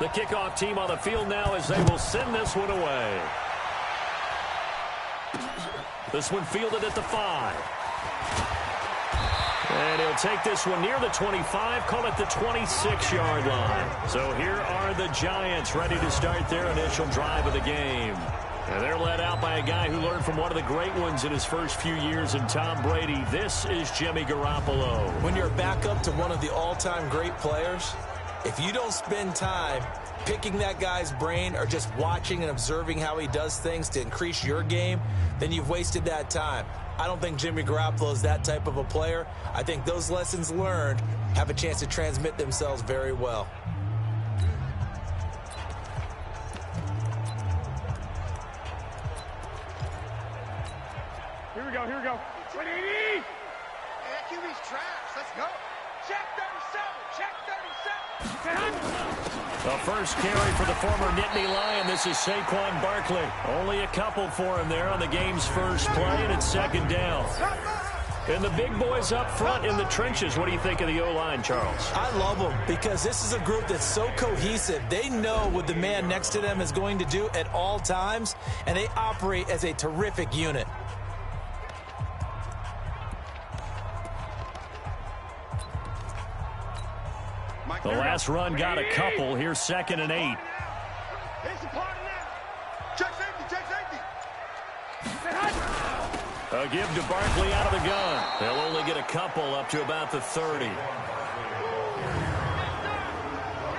The kickoff team on the field now as they will send this one away. This one fielded at the 5. And he'll take this one near the 25, call it the 26-yard line. So here are the Giants ready to start their initial drive of the game. And they're led out by a guy who learned from one of the great ones in his first few years in Tom Brady. This is Jimmy Garoppolo. When you're back up to one of the all-time great players, if you don't spend time picking that guy's brain or just watching and observing how he does things to increase your game, then you've wasted that time. I don't think Jimmy Garoppolo is that type of a player. I think those lessons learned have a chance to transmit themselves very well. Here we go. 180! Hey, that QB's trash. Let's go. Check 37. The first carry for the former Nittany Lion. This is Saquon Barkley. Only a couple for him there on the game's first play, and it's second down. And the big boys up front in the trenches. What do you think of the O-line, Charles? I love them because this is a group that's so cohesive. They know what the man next to them is going to do at all times, and they operate as a terrific unit. The last run got a couple. Here's 2nd and 8. A give to Barkley out of the gun. They'll only get a couple up to about the 30.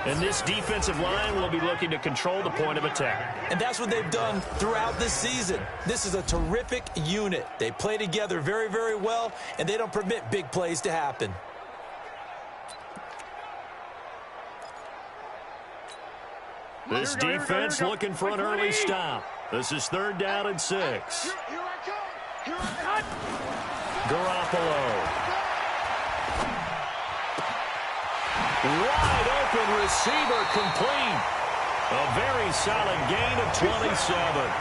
And this defensive line will be looking to control the point of attack. And that's what they've done throughout this season. This is a terrific unit. They play together very, very well, and they don't permit big plays to happen. This defense looking for an early stop. This is 3rd down and 6. Garoppolo. Wide open receiver complete. A very solid gain of 27.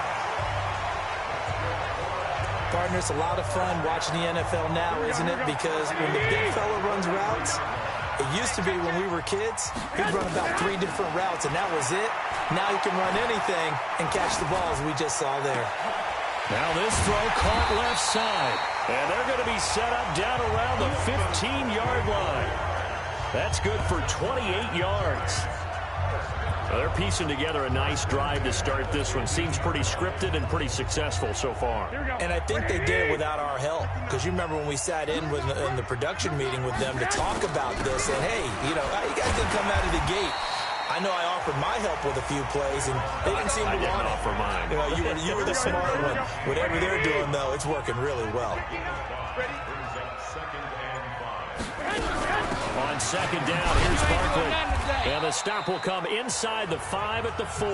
Partner, it's a lot of fun watching the NFL now, isn't it? Because when the big fella runs routes, it used to be when we were kids, he'd run about 3 different routes, and that was it. Now he can run anything and catch the balls we just saw there. Now this throw caught left side. And they're going to be set up down around the 15-yard line. That's good for 28 yards. Well, they're piecing together a nice drive to start this one. Seems pretty scripted and pretty successful so far. And I think they did it without our help. Because you remember when we sat in the production meeting with them to talk about this. And, hey, you guys didn't come out of the gate. I know I offered my help with a few plays, and they didn't seem to want it. Offer mine. You were the smart one. Whatever they're doing, though, it's working really well. On 2nd down, here's Barkley. And the stop will come inside the 5 at the 4.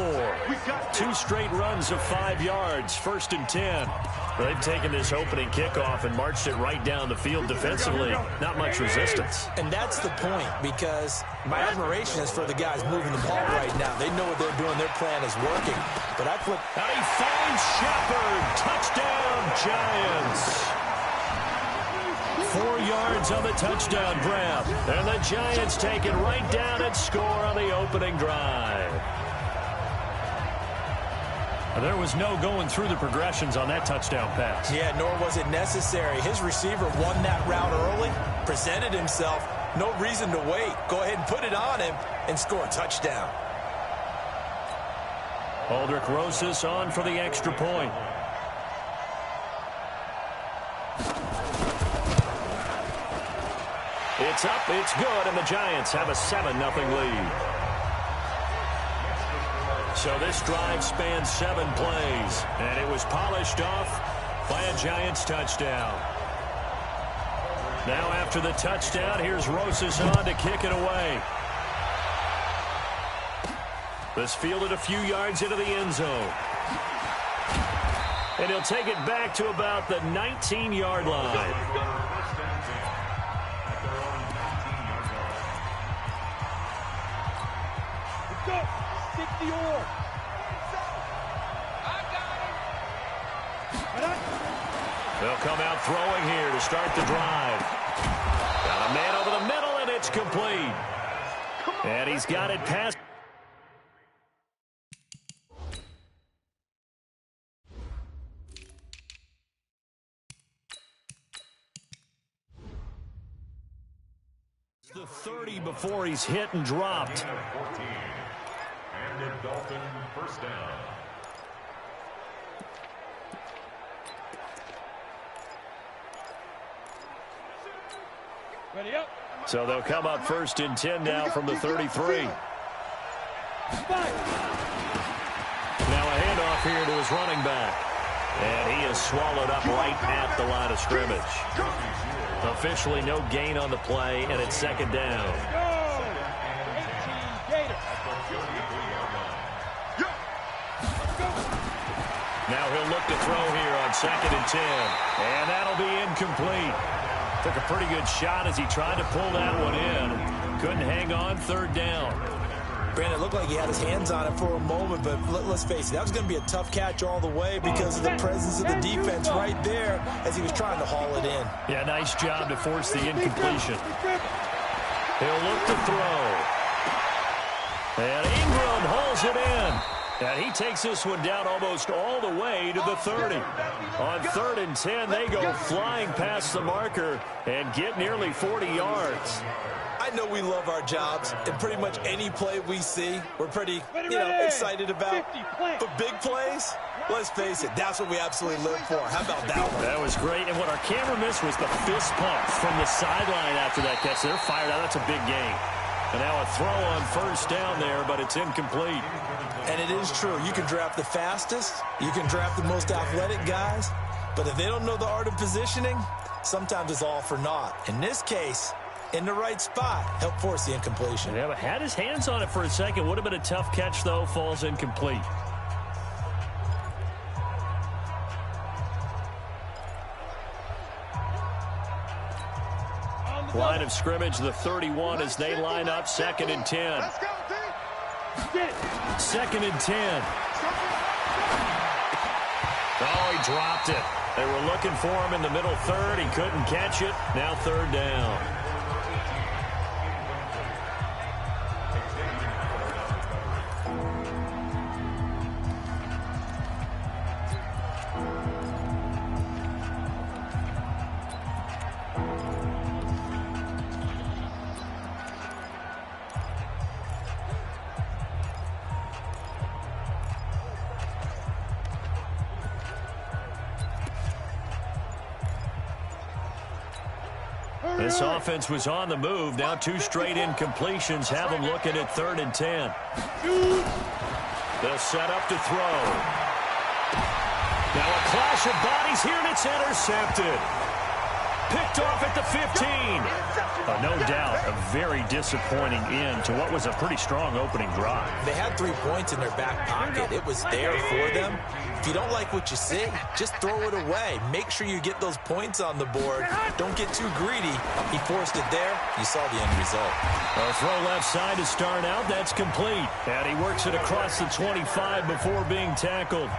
2 straight runs of 5 yards, 1st and 10. They've taken this opening kickoff and marched it right down the field defensively. Not much resistance. And that's the point, because my admiration is for the guys moving the ball right now. They know what they're doing. Their plan is working. But I put... And he finds Shepard. Touchdown, Giants. 4 yards on the touchdown grab. And the Giants take it right down and score on the opening drive. There was no going through the progressions on that touchdown pass. Yeah, nor was it necessary. His receiver won that route early, presented himself. No reason to wait. Go ahead and put it on him and score a touchdown. Aldrich Rosas on for the extra point. It's up, it's good, and the Giants have a 7-0 lead. So this drive spans 7 plays, and it was polished off by a Giants touchdown. Now after the touchdown, here's Rosas on to kick it away. This fielded a few yards into the end zone. And he'll take it back to about the 19-yard line. They'll come out throwing here to start the drive. Got a man over the middle, and it's complete. And he's got it past. the 30 before he's hit and dropped. And a Dolphin first down. Ready up. So they'll come up first and 10 now from the 33. Now a handoff here to his running back. And he is swallowed up right at the line of scrimmage. Officially no gain on the play, and it's second down. Now he'll look to throw here on second and 10. And that'll be incomplete. Took a pretty good shot as he tried to pull that one in. Couldn't hang on, third down. Brandon, it looked like he had his hands on it for a moment, but let's face it, that was going to be a tough catch all the way because of the presence of the defense right there as he was trying to haul it in. Yeah, nice job to force the incompletion. He'll look to throw. And Ingram hauls it in. And he takes this one down almost all the way to the 30. On third and 10, they go flying past the marker and get nearly 40 yards. I know we love our jobs, and pretty much any play we see, we're pretty, excited about. But big plays, let's face it, that's what we absolutely live for. How about that one? That was great, and what our camera missed was the fist pump from the sideline after that catch. They're fired out. That's a big gain. And now a throw on first down there, but it's incomplete. And it is true. You can draft the fastest. You can draft the most athletic guys. But if they don't know the art of positioning, sometimes it's all for naught. In this case, in the right spot, help force the incompletion. Yeah, but had his hands on it for a second. Would have been a tough catch, though. Falls incomplete. Line of scrimmage, the 31 as they line up second and 10. Let's go, team. Second and 10. Oh, he dropped it. They were looking for him in the middle third. He couldn't catch it. Now third down. This offense was on the move. Now two straight incompletions have them looking at third and 10. They'll set up to throw. Now a clash of bodies here, and it's intercepted. Picked off at the 15. No doubt a very disappointing end to what was a pretty strong opening drive. They had 3 points in their back pocket. It was there for them. If you don't like what you see, just throw it away. Make sure you get those points on the board. Don't get too greedy. He forced it there. You saw the end result. A throw left side to start out. That's complete. And he works it across the 25 before being tackled.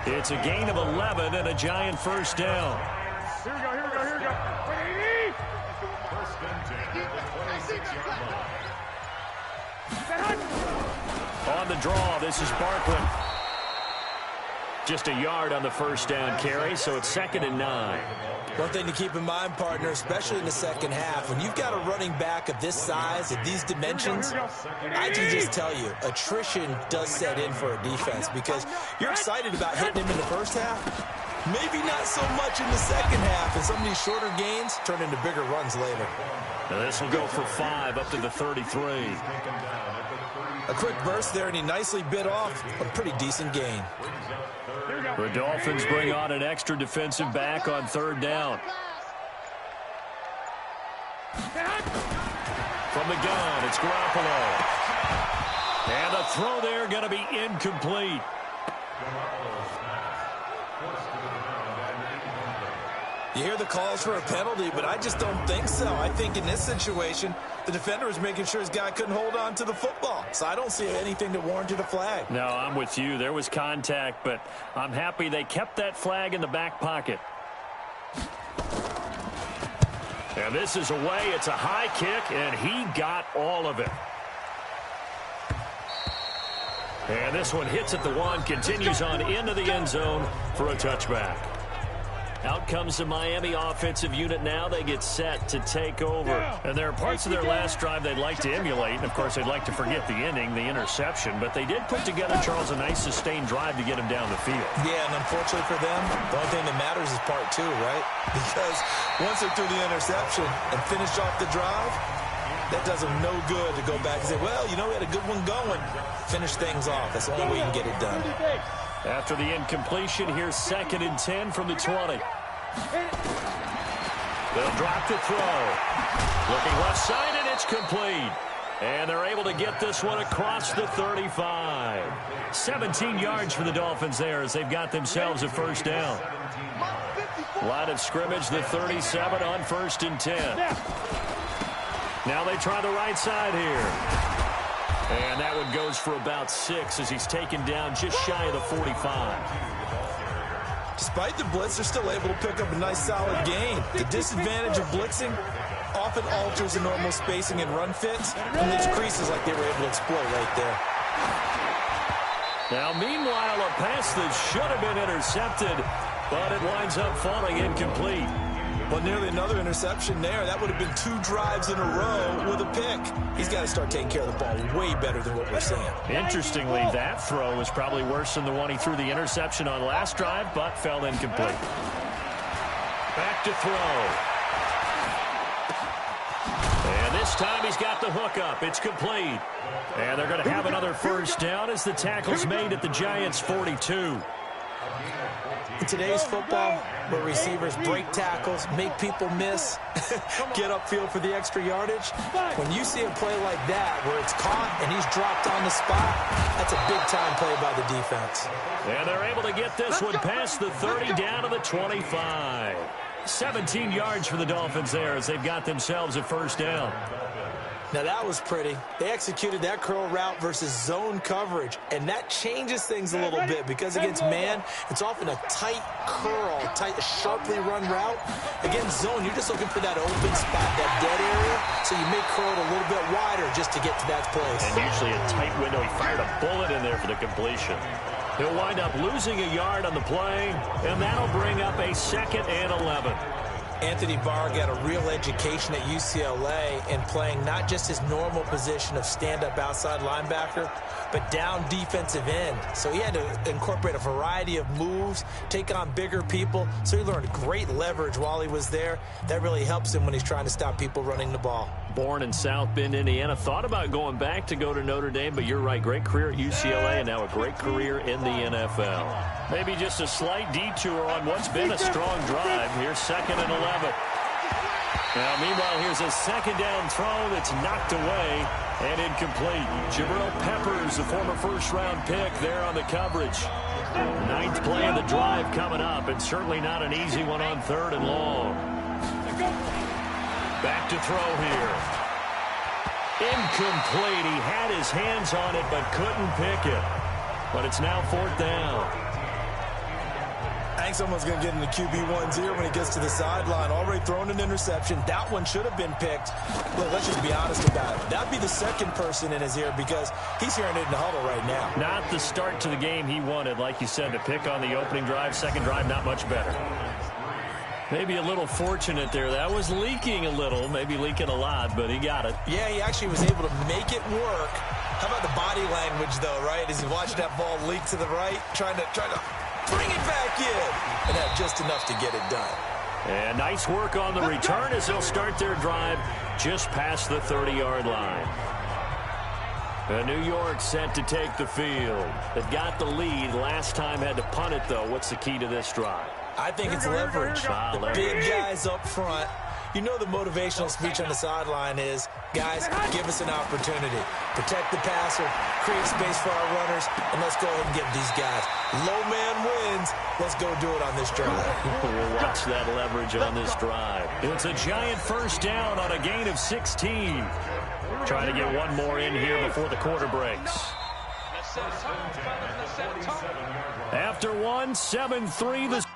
It's a gain of 11 and a giant first down. Here we go, here we go, here we go. First and 10 at the 26-yard line. On the draw, this is Barkley. Just a yard on the first down carry, so it's second and 9. One thing to keep in mind, partner, especially in the second half, when you've got a running back of this size, of these dimensions, I can just tell you, attrition does set in for a defense because you're excited about hitting him in the first half. Maybe not so much in the second half, and some of these shorter gains turn into bigger runs later. Now this will go for 5 up to the 33. A quick burst there, and he nicely bit off a pretty decent gain. The Dolphins bring on an extra defensive back on third down. From the gun, it's Garoppolo. And the throw there going to be incomplete. You hear the calls for a penalty, but I just don't think so. I think in this situation, the defender was making sure his guy couldn't hold on to the football. So I don't see anything that warranted a flag. No, I'm with you. There was contact, but I'm happy they kept that flag in the back pocket. And this is away. It's a high kick, and he got all of it. And this one hits at the 1, continues on into the end zone for a touchback. Out comes the Miami offensive unit now. They get set to take over. And there are parts of their last drive they'd like to emulate. And, of course, they'd like to forget the ending, the interception. But they did put together, Charles, a nice sustained drive to get him down the field. Yeah, and unfortunately for them, the only thing that matters is part two, right? Because once they threw the interception and finished off the drive, that does them no good to go back and say, well, you know, we had a good one going. Finish things off. That's the only way you can get it done. After the incompletion, here's 2nd and 10 from the 20. They'll drop to throw. Looking left side, and it's complete. And they're able to get this one across the 35. 17 yards for the Dolphins there as they've got themselves a first down. Line of scrimmage, the 37 on 1st and 10. Now they try the right side here. And that one goes for about 6 as he's taken down just shy of the 45. Despite the blitz, they're still able to pick up a nice, solid gain. The disadvantage of blitzing often alters the normal spacing and run fits, and leaves creases like they were able to exploit right there. Now, meanwhile, a pass that should have been intercepted, but it winds up falling incomplete. Well, nearly another interception there. That would have been 2 drives in a row with a pick. He's got to start taking care of the ball way better than what we're seeing. Interestingly, that throw was probably worse than the one he threw the interception on last drive, but fell incomplete. Back to throw. And this time he's got the hook up. It's complete. And they're going to have another first down as the tackle's made at the Giants' 42. In today's football, where receivers break tackles, make people miss, get upfield for the extra yardage, when you see a play like that where it's caught and he's dropped on the spot, that's a big-time play by the defense. And they're able to get this one past the 30 down to the 25. 17 yards for the Dolphins there as they've got themselves a first down. Now, that was pretty. They executed that curl route versus zone coverage, and that changes things a little bit because against man, it's often a tight curl, tight, sharply run route. Against zone, you're just looking for that open spot, that dead area, so you may curl it a little bit wider just to get to that place. And usually a tight window. He fired a bullet in there for the completion. He'll wind up losing a yard on the play, and that'll bring up a 2nd and 11. Anthony Barr got a real education at UCLA in playing not just his normal position of stand-up outside linebacker, but down defensive end. So he had to incorporate a variety of moves, take on bigger people. So he learned great leverage while he was there. That really helps him when he's trying to stop people running the ball. Born in South Bend, Indiana. Thought about going back to go to Notre Dame, but you're right. Great career at UCLA and now a great career in the NFL. Maybe just a slight detour on what's been a strong drive. Here's 2nd and 11. Now, meanwhile, here's a 2nd down throw that's knocked away and incomplete. Jabril Peppers, a former first-round pick there on the coverage. 9th play of the drive coming up, and certainly not an easy one on 3rd and long. Back to throw here. Incomplete. He had his hands on it but couldn't pick it. But it's now 4th down. I think someone's going to get into QB1's ear when he gets to the sideline. Already thrown an interception. That one should have been picked. Look, let's just be honest about it. That'd be the 2nd person in his ear because he's hearing it in the huddle right now. Not the start to the game he wanted, like you said, to pick on the opening drive. 2nd drive, not much better. Maybe a little fortunate there. That was leaking a little, maybe leaking a lot, but he got it. Yeah, he actually was able to make it work. How about the body language, though, right? As he watched that ball leak to the right, trying to bring it back in, and had just enough to get it done. And nice work on the return as they'll start their drive just past the 30-yard line. New York set to take the field. They've got the lead. Last time had to punt it, though. What's the key to this drive? I think it's leverage. The big guys up front. You know the motivational speech on the sideline is, guys, give us an opportunity. Protect the passer, create space for our runners, and let's go ahead and give these guys. Low man wins. Let's go do it on this drive. We'll watch that leverage on this drive. It's a Giant first down on a gain of 16. Trying to get one more in here before the quarter breaks. After 7-3, the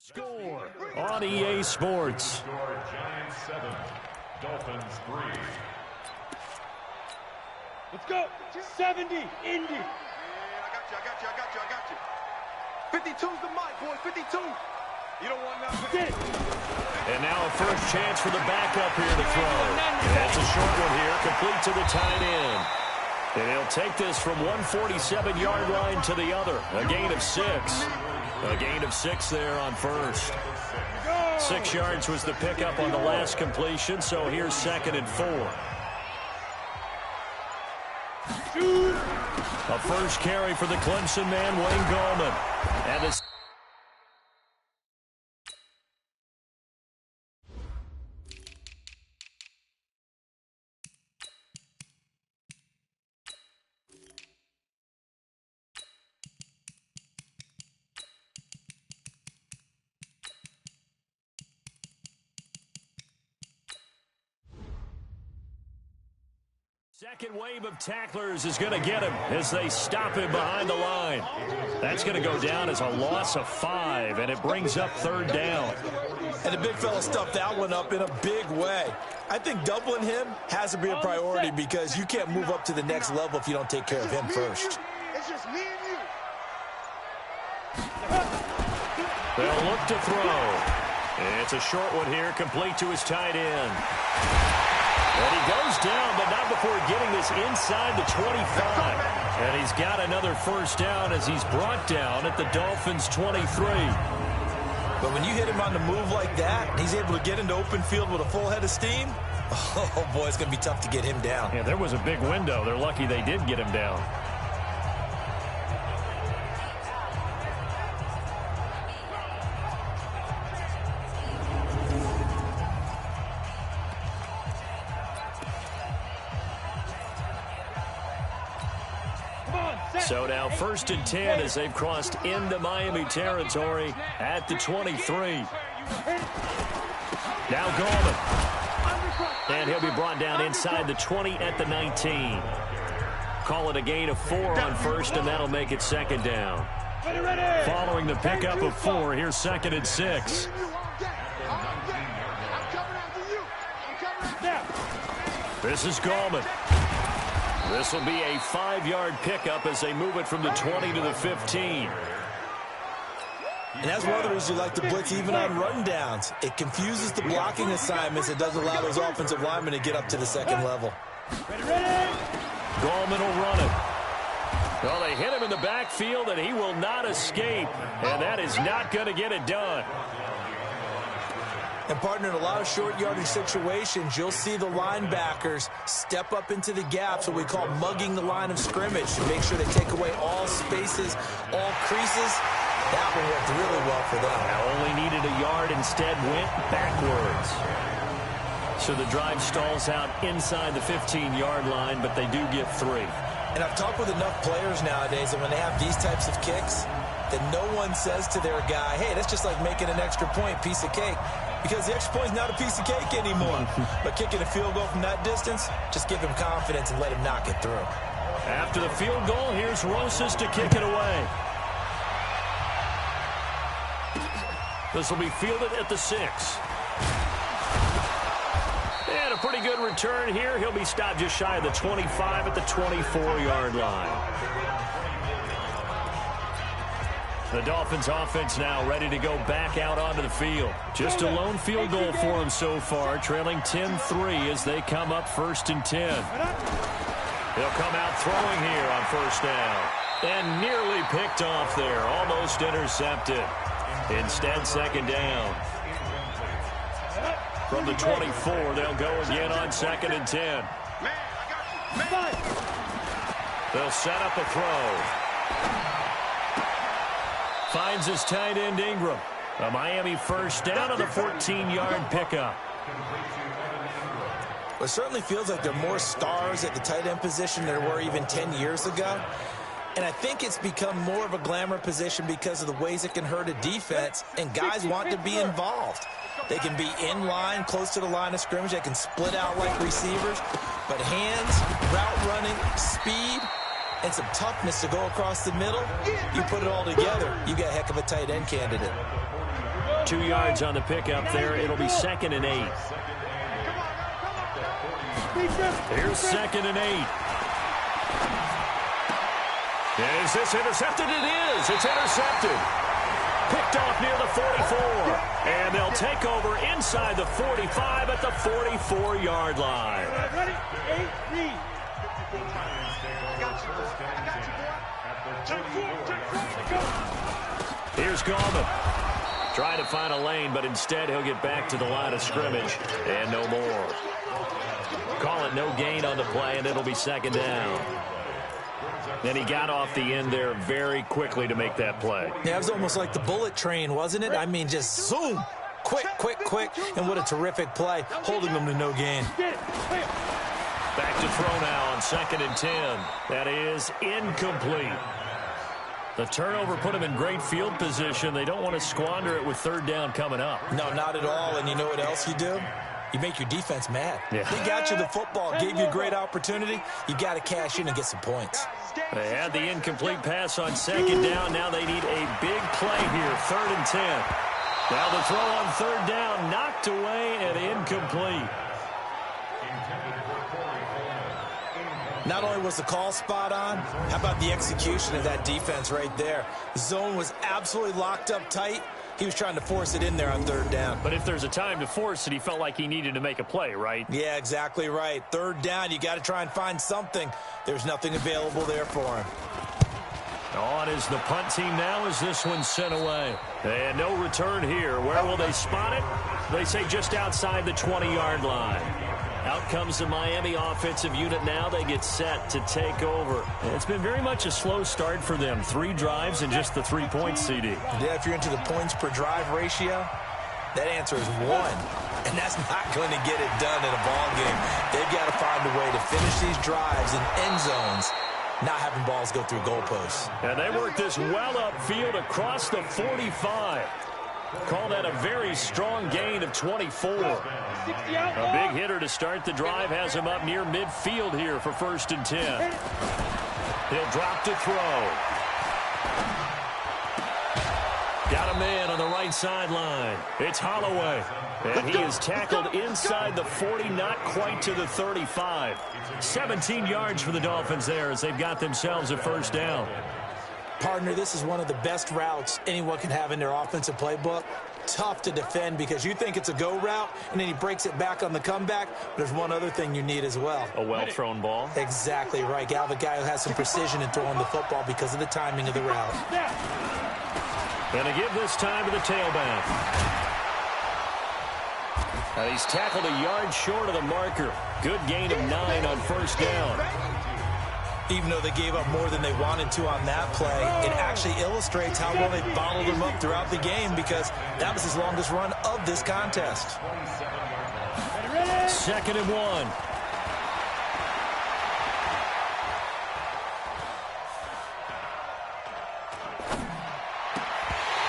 Score on EA Sports. Score Giants 7, Dolphins 3. Let's go. 70, Indy. Yeah, I got you. 52's the mic, boy, 52. You don't want nothing. And now a first chance for the backup here to throw. That's a short one here, complete to the tight end. And he'll take this from 147-yard line to the other. A gain of 6. A gain of 6 there on first. 6 yards was the pickup on the last completion, so here's 2nd and 4. A first carry for the Clemson man, Wayne Gallman. And this second wave of tacklers is going to get him as they stop him behind the line. That's going to go down as a loss of 5, and it brings up 3rd down. And the big fella stuffed that one up in a big way. I think doubling him has to be a priority because you can't move up to the next level if you don't take care of him first. It's just me and you. They'll look to throw. It's a short one here, complete to his tight end. And he goes down, but not before getting this inside the 25. And he's got another first down as he's brought down at the Dolphins' 23. But when you hit him on the move like that, and he's able to get into open field with a full head of steam, oh, boy, it's going to be tough to get him down. Yeah, there was a big window. They're lucky they did get him down. So now 1st and 10 as they've crossed into Miami territory at the 23. Now Gallman. And he'll be brought down inside the 20 at the 19. Call it a gain of 4 on first, and that'll make it 2nd down. Following the pickup of 4, here's 2nd and 6. This is Gallman. This will be a 5-yard pickup as they move it from the 20 to the 15. And that's one of the reasons you like to blitz even on run downs. It confuses the blocking assignments. It doesn't allow those offensive linemen to get up to the 2nd level. Gallman will run it. Well, they hit him in the backfield, and he will not escape. And that is not going to get it done. And, partner, in a lot of short yardage situations, you'll see the linebackers step up into the gaps, what we call mugging the line of scrimmage, to make sure they take away all spaces, all creases. That one worked really well for them. Now only needed a yard, instead went backwards. So the drive stalls out inside the 15-yard line, but they do get 3. And I've talked with enough players nowadays that when they have these types of kicks, that no one says to their guy, hey, that's just like making an extra point, piece of cake. Because the extra point is not a piece of cake anymore. But kicking a field goal from that distance, just give him confidence and let him knock it through. After the field goal, here's Rosas to kick it away. This will be fielded at the 6. And a pretty good return here. He'll be stopped just shy of the 25 at the 24-yard line. The Dolphins offense now ready to go back out onto the field. Just a lone field goal for them so far, trailing 10-3 as they come up 1st and 10. He'll come out throwing here on 1st down. And nearly picked off there, almost intercepted. Instead, 2nd down. From the 24, they'll go again on 2nd and 10. They'll set up a throw. Finds his tight end, Ingram. A Miami first down on the 14-yard pickup. Well, it certainly feels like there are more stars at the tight end position than there were even 10 years ago. And I think it's become more of a glamour position because of the ways it can hurt a defense, and guys want to be involved. They can be in line, close to the line of scrimmage. They can split out like receivers. But hands, route running, speed, and some toughness to go across the middle, you put it all together, you got a heck of a tight end candidate. 2 yards on the pickup there. It'll be 2nd and 8. Here's 2nd and 8. Is this intercepted? It is. It's intercepted. Picked off near the 44. And they'll take over inside the 45 at the 44-yard line. Ready? 8-3. Here's Gallman. Trying to find a lane, but instead he'll get back to the line of scrimmage. And no more. Call it no gain on the play, and it'll be 2nd down. Then he got off the end there very quickly to make that play. Yeah, it was almost like the bullet train, wasn't it? I mean, just zoom. Quick, quick, quick. And what a terrific play, holding them to no gain. Back to throw now on 2nd and 10. That is incomplete. The turnover put him in great field position. They don't want to squander it with 3rd down coming up. No, not at all. And you know what else you do? You make your defense mad. Yeah. They got you the football, gave you a great opportunity. You got to cash in and get some points. They had the incomplete pass on 2nd down. Now they need a big play here, 3rd and 10. Now the throw on 3rd down, knocked away and incomplete. Not only was the call spot on, how about the execution of that defense right there? Zone was absolutely locked up tight. He was trying to force it in there on 3rd down. But if there's a time to force it, he felt like he needed to make a play, right? Yeah, exactly right. 3rd down, you got to try and find something. There's nothing available there for him. On is the punt team now as this one's sent away. And no return here. Where will they spot it? They say just outside the 20-yard line. Out comes the Miami offensive unit now. They get set to take over. It's been very much a slow start for them. 3 drives and just the 3 points, CD. Yeah, if you're into the points per drive ratio, that answer is 1. And that's not going to get it done in a ball game. They've got to find a way to finish these drives in end zones, not having balls go through goalposts. And they work this well upfield across the 45. Call that a very strong gain of 24. A big hitter to start the drive has him up near midfield here for 1st and 10. He'll drop to throw. Got a man on the right sideline. It's Holloway. And he is tackled inside the 40, not quite to the 35. 17 yards for the Dolphins there as they've got themselves a 1st down. Partner, this is one of the best routes anyone can have in their offensive playbook. Tough to defend because you think it's a go route, and then he breaks it back on the comeback. There's one other thing you need as well. A well-thrown ball. Exactly right. Gal, the guy who has some precision in throwing the football because of the timing of the route. And to give this time to the tailback. Now he's tackled a yard short of the marker. Good gain of 9 on 1st down. Even though they gave up more than they wanted to on that play, it actually illustrates how well they bottled them up throughout the game because that was his longest run of this contest. 2nd and 1.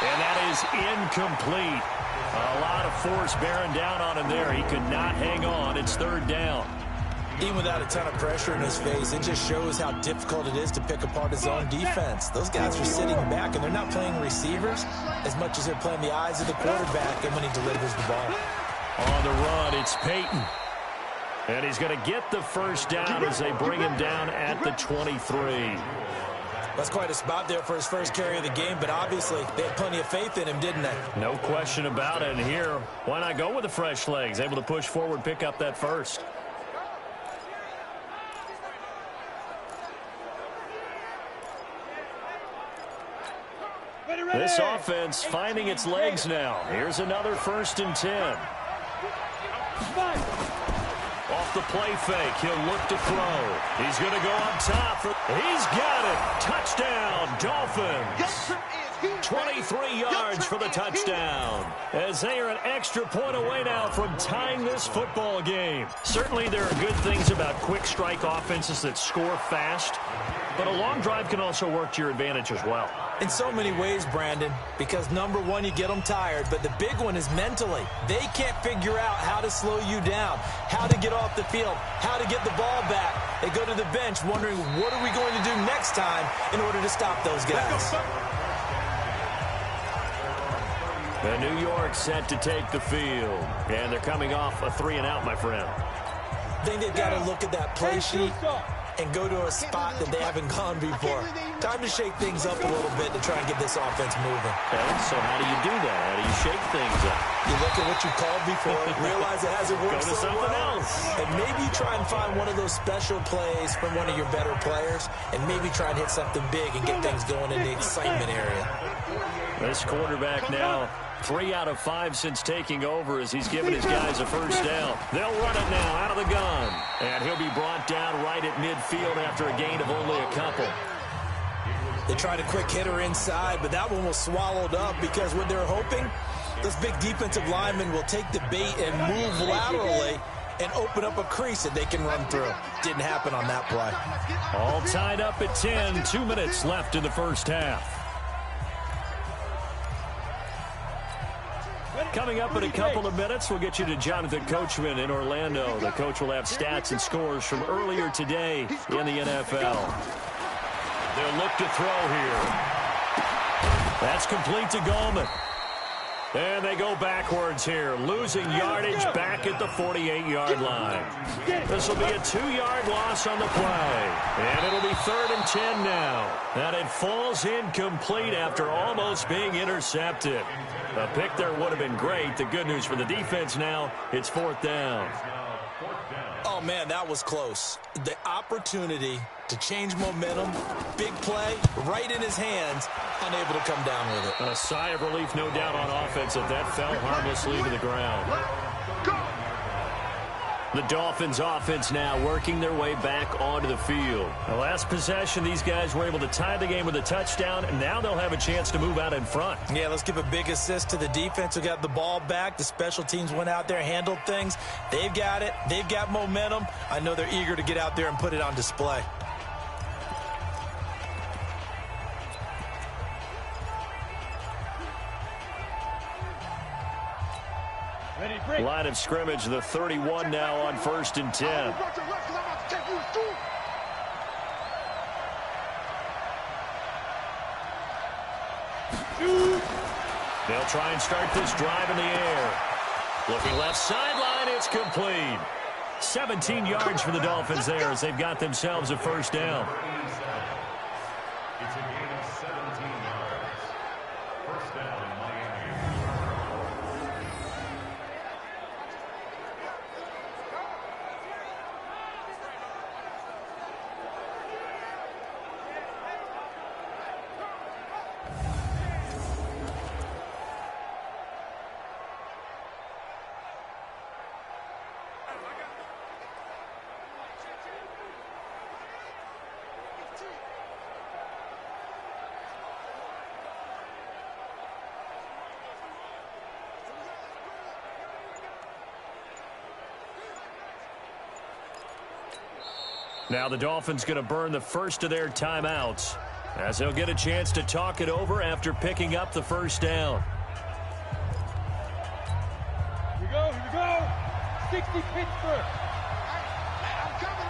And that is incomplete. A lot of force bearing down on him there. He could not hang on. It's 3rd down. Even without a ton of pressure in his face, it just shows how difficult it is to pick apart his own defense. Those guys are sitting back, and they're not playing receivers as much as they're playing the eyes of the quarterback and when he delivers the ball. On the run, it's Peyton. And he's going to get the 1st down as they bring him down at the 23. That's quite a spot there for his first carry of the game, but obviously they had plenty of faith in him, didn't they? No question about it. And here, why not go with the fresh legs? Able to push forward, pick up that 1st. This offense finding its legs now. Here's another 1st and 10. Off the play fake, he'll look to throw. He's going to go up top. He's got it. Touchdown, Dolphins. 23 yards for the touchdown. As they are an extra point away now from tying this football game. Certainly there are good things about quick strike offenses that score fast. But a long drive can also work to your advantage as well. In so many ways, Brandon, because number one, you get them tired, but the big one is mentally. They can't figure out how to slow you down, how to get off the field, how to get the ball back. They go to the bench wondering, what are we going to do next time in order to stop those guys? And New York set to take the field. And they're coming off a 3-and-out, my friend. I think they've got to look at that play sheet and go to a spot that they haven't gone before. Time to shake things up a little bit to try and get this offense moving. Okay, so how do you do that? How do you shake things up? You look at what you called before, realize it hasn't worked Go to so something well, else. and maybe try and find one of those special plays from one of your better players, and maybe try and hit something big and get things going in the excitement area. This quarterback now 3 out of 5 since taking over as he's given his guys a first down. They'll run it now out of the gun. And he'll be brought down right at midfield after a gain of only a couple. They tried a quick hitter inside, but that one was swallowed up because what they're hoping, those big defensive linemen will take the bait and move laterally and open up a crease that they can run through. Didn't happen on that play. All tied up at 10. 2 minutes left in the first half. Coming up in a couple of minutes, we'll get you to Jonathan Coachman in Orlando. The coach will have stats and scores from earlier today in the NFL. They'll look to throw here. That's complete to Goldman. And they go backwards here, losing yardage back at the 48-yard line. This will be a 2-yard loss on the play. And it'll be 3rd and 10 now. And it falls incomplete after almost being intercepted. A pick there would have been great. The good news for the defense now, it's 4th down. Oh, man, that was close. The opportunity to change momentum, big play, right in his hands, unable to come down with it. A sigh of relief, no doubt, on offense that fell harmlessly to the ground. The Dolphins offense now working their way back onto the field. The last possession, these guys were able to tie the game with a touchdown, and now they'll have a chance to move out in front. Yeah, let's give a big assist to the defense who got the ball back. The special teams went out there, handled things. They've got it. They've got momentum. I know they're eager to get out there and put it on display. Line of scrimmage, the 31 now on 1st and 10. They'll try and start this drive in the air. Looking left sideline, it's complete. 17 yards for the Dolphins there as they've got themselves a first down. It's a gain of 17 yards. First down in Miami. Now the Dolphins going to burn the first of their timeouts as they'll get a chance to talk it over after picking up the first down. Here we go, here we go. 60 Pittsburgh. I'm coming.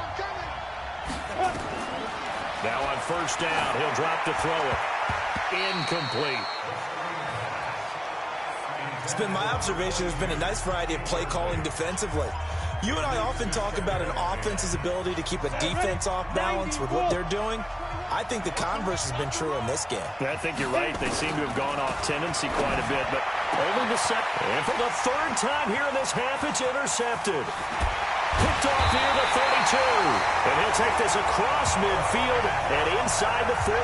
Now on first down, he'll drop to throw it. Incomplete. It's been my observation there's been a nice variety of play calling defensively. You and I often talk about an offense's ability to keep a defense off balance with what they're doing. I think the converse has been true in this game. I think you're right. They seem to have gone off tendency quite a bit, but only the second. And for the 3rd time here in this half, it's intercepted. Picked off near the 32. And he'll take this across midfield and inside the 45.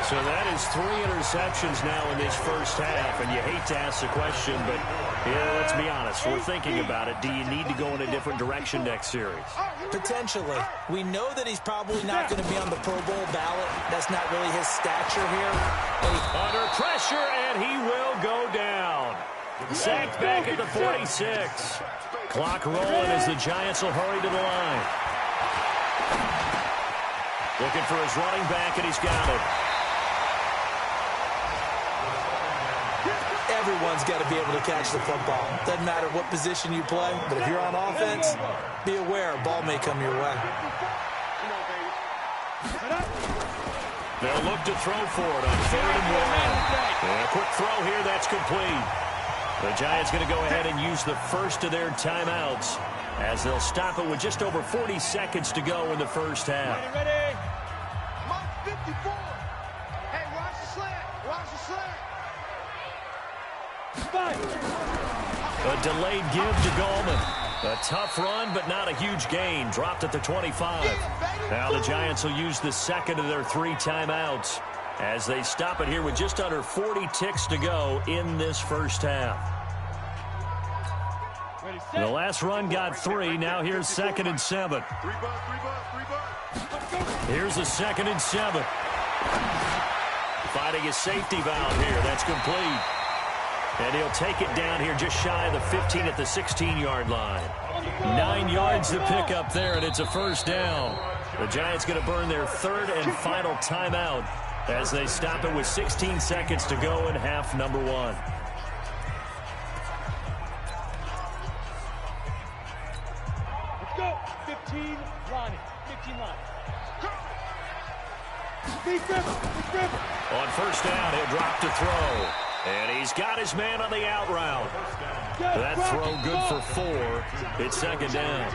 So that is 3 interceptions now in this first half, and you hate to ask the question, but yeah, let's be honest. We're thinking about it. Do you need to go in a different direction next series? Potentially. We know that he's probably not going to be on the Pro Bowl ballot. That's not really his stature here. Under pressure, and he will go down. Sacked back at the 46. Clock rolling as the Giants will hurry to the line. Looking for his running back, and he's got it. Everyone's got to be able to catch the football. Doesn't matter what position you play, but if you're on offense, be aware a ball may come your way. They'll look to throw for it on 3rd and 1. And a quick throw here, that's complete. The Giants going to go ahead and use the first of their timeouts as they'll stop it with just over 40 seconds to go in the first half. Ready? Mark 54. Hey, watch the slant. Watch the slant. A delayed give to Gallman. A tough run, but not a huge gain. Dropped at the 25. Now the Giants will use the second of their 3 timeouts as they stop it here with just under 40 ticks to go in this first half. The last run got 3. Now here's 2nd and 7. Here's a 2nd and 7. Finding a safety valve here. That's complete. And he'll take it down here just shy of the 15 at the 16-yard line. 9 yards to pick up there, and it's a first down. The Giants going to burn their 3rd and final timeout as they stop it with 16 seconds to go in half number 1. Let's go. 15 line. 15 line. On first down, he'll drop to throw. And he's got his man on the out route. That throw good for 4. It's 2nd down.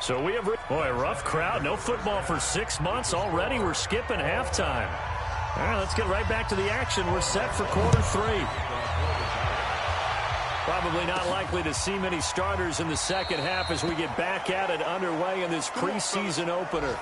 So we have, boy, a rough crowd. No football for 6 months already. We're skipping halftime. All right, let's get right back to the action. We're set for quarter 3. Probably not likely to see many starters in the second half as we get back at it underway in this preseason opener.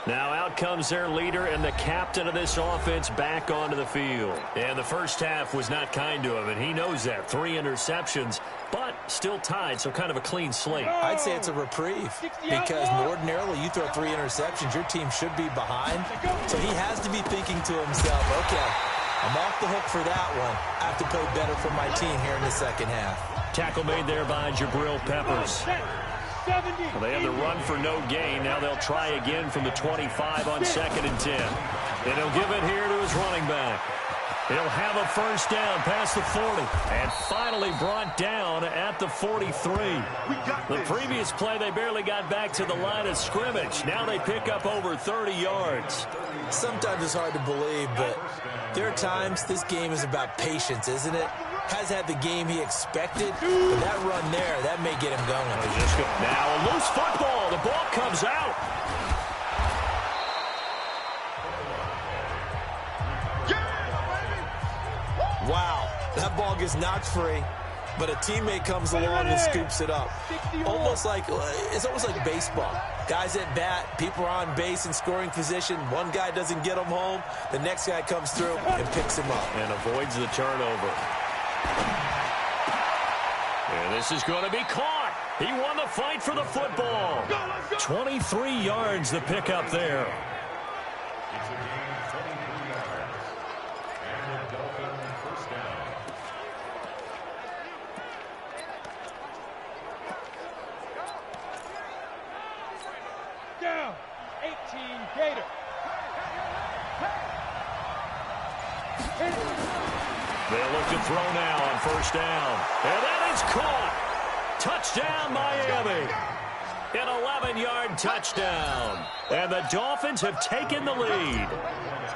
Now out comes their leader and the captain of this offense back onto the field. And the first half was not kind to him, and he knows that. 3 interceptions, but still tied, so kind of a clean slate. I'd say it's a reprieve because ordinarily you throw 3 interceptions, your team should be behind. So he has to be thinking to himself, okay, I'm off the hook for that one. I have to play better for my team here in the second half. Tackle made there by Jabril Peppers. Well, they have the run for no gain. Now they'll try again from the 25 on 2nd and 10. And he'll give it here to his running back. He'll have a first down past the 40. And finally brought down at the 43. The previous play, they barely got back to the line of scrimmage. Now they pick up over 30 yards. Sometimes it's hard to believe, but there are times this game is about patience, isn't it? Has had the game he expected, but that run there, that may get him going. Now a loose football. The ball comes out. Wow, that ball gets knocked free, but a teammate comes along and scoops it up. It's almost like baseball. Guys at bat, people are on base in scoring position. One guy doesn't get him home. The next guy comes through and picks him up. And avoids the turnover. And this is going to be caught. He won the fight for the football. 23 yards the pickup there. It's a gain of 23 yards. And the Dolphin first down. Down. 18 Gator. They'll look to throw now on first down. And that is caught. Touchdown, Miami. An 11-yard touchdown. And the Dolphins have taken the lead.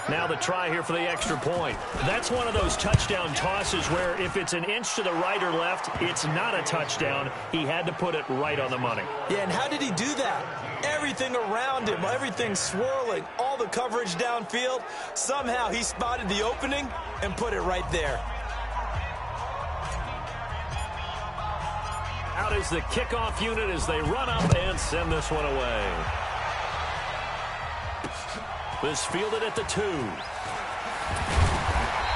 Now the try here for the extra point. That's one of those touchdown tosses where if it's an inch to the right or left, it's not a touchdown. He had to put it right on the money. Yeah, and how did he do that? Everything around him, everything swirling, all the coverage downfield. Somehow he spotted the opening and put it right there. Out is the kickoff unit as they run up and send this one away. This fielded at the 2.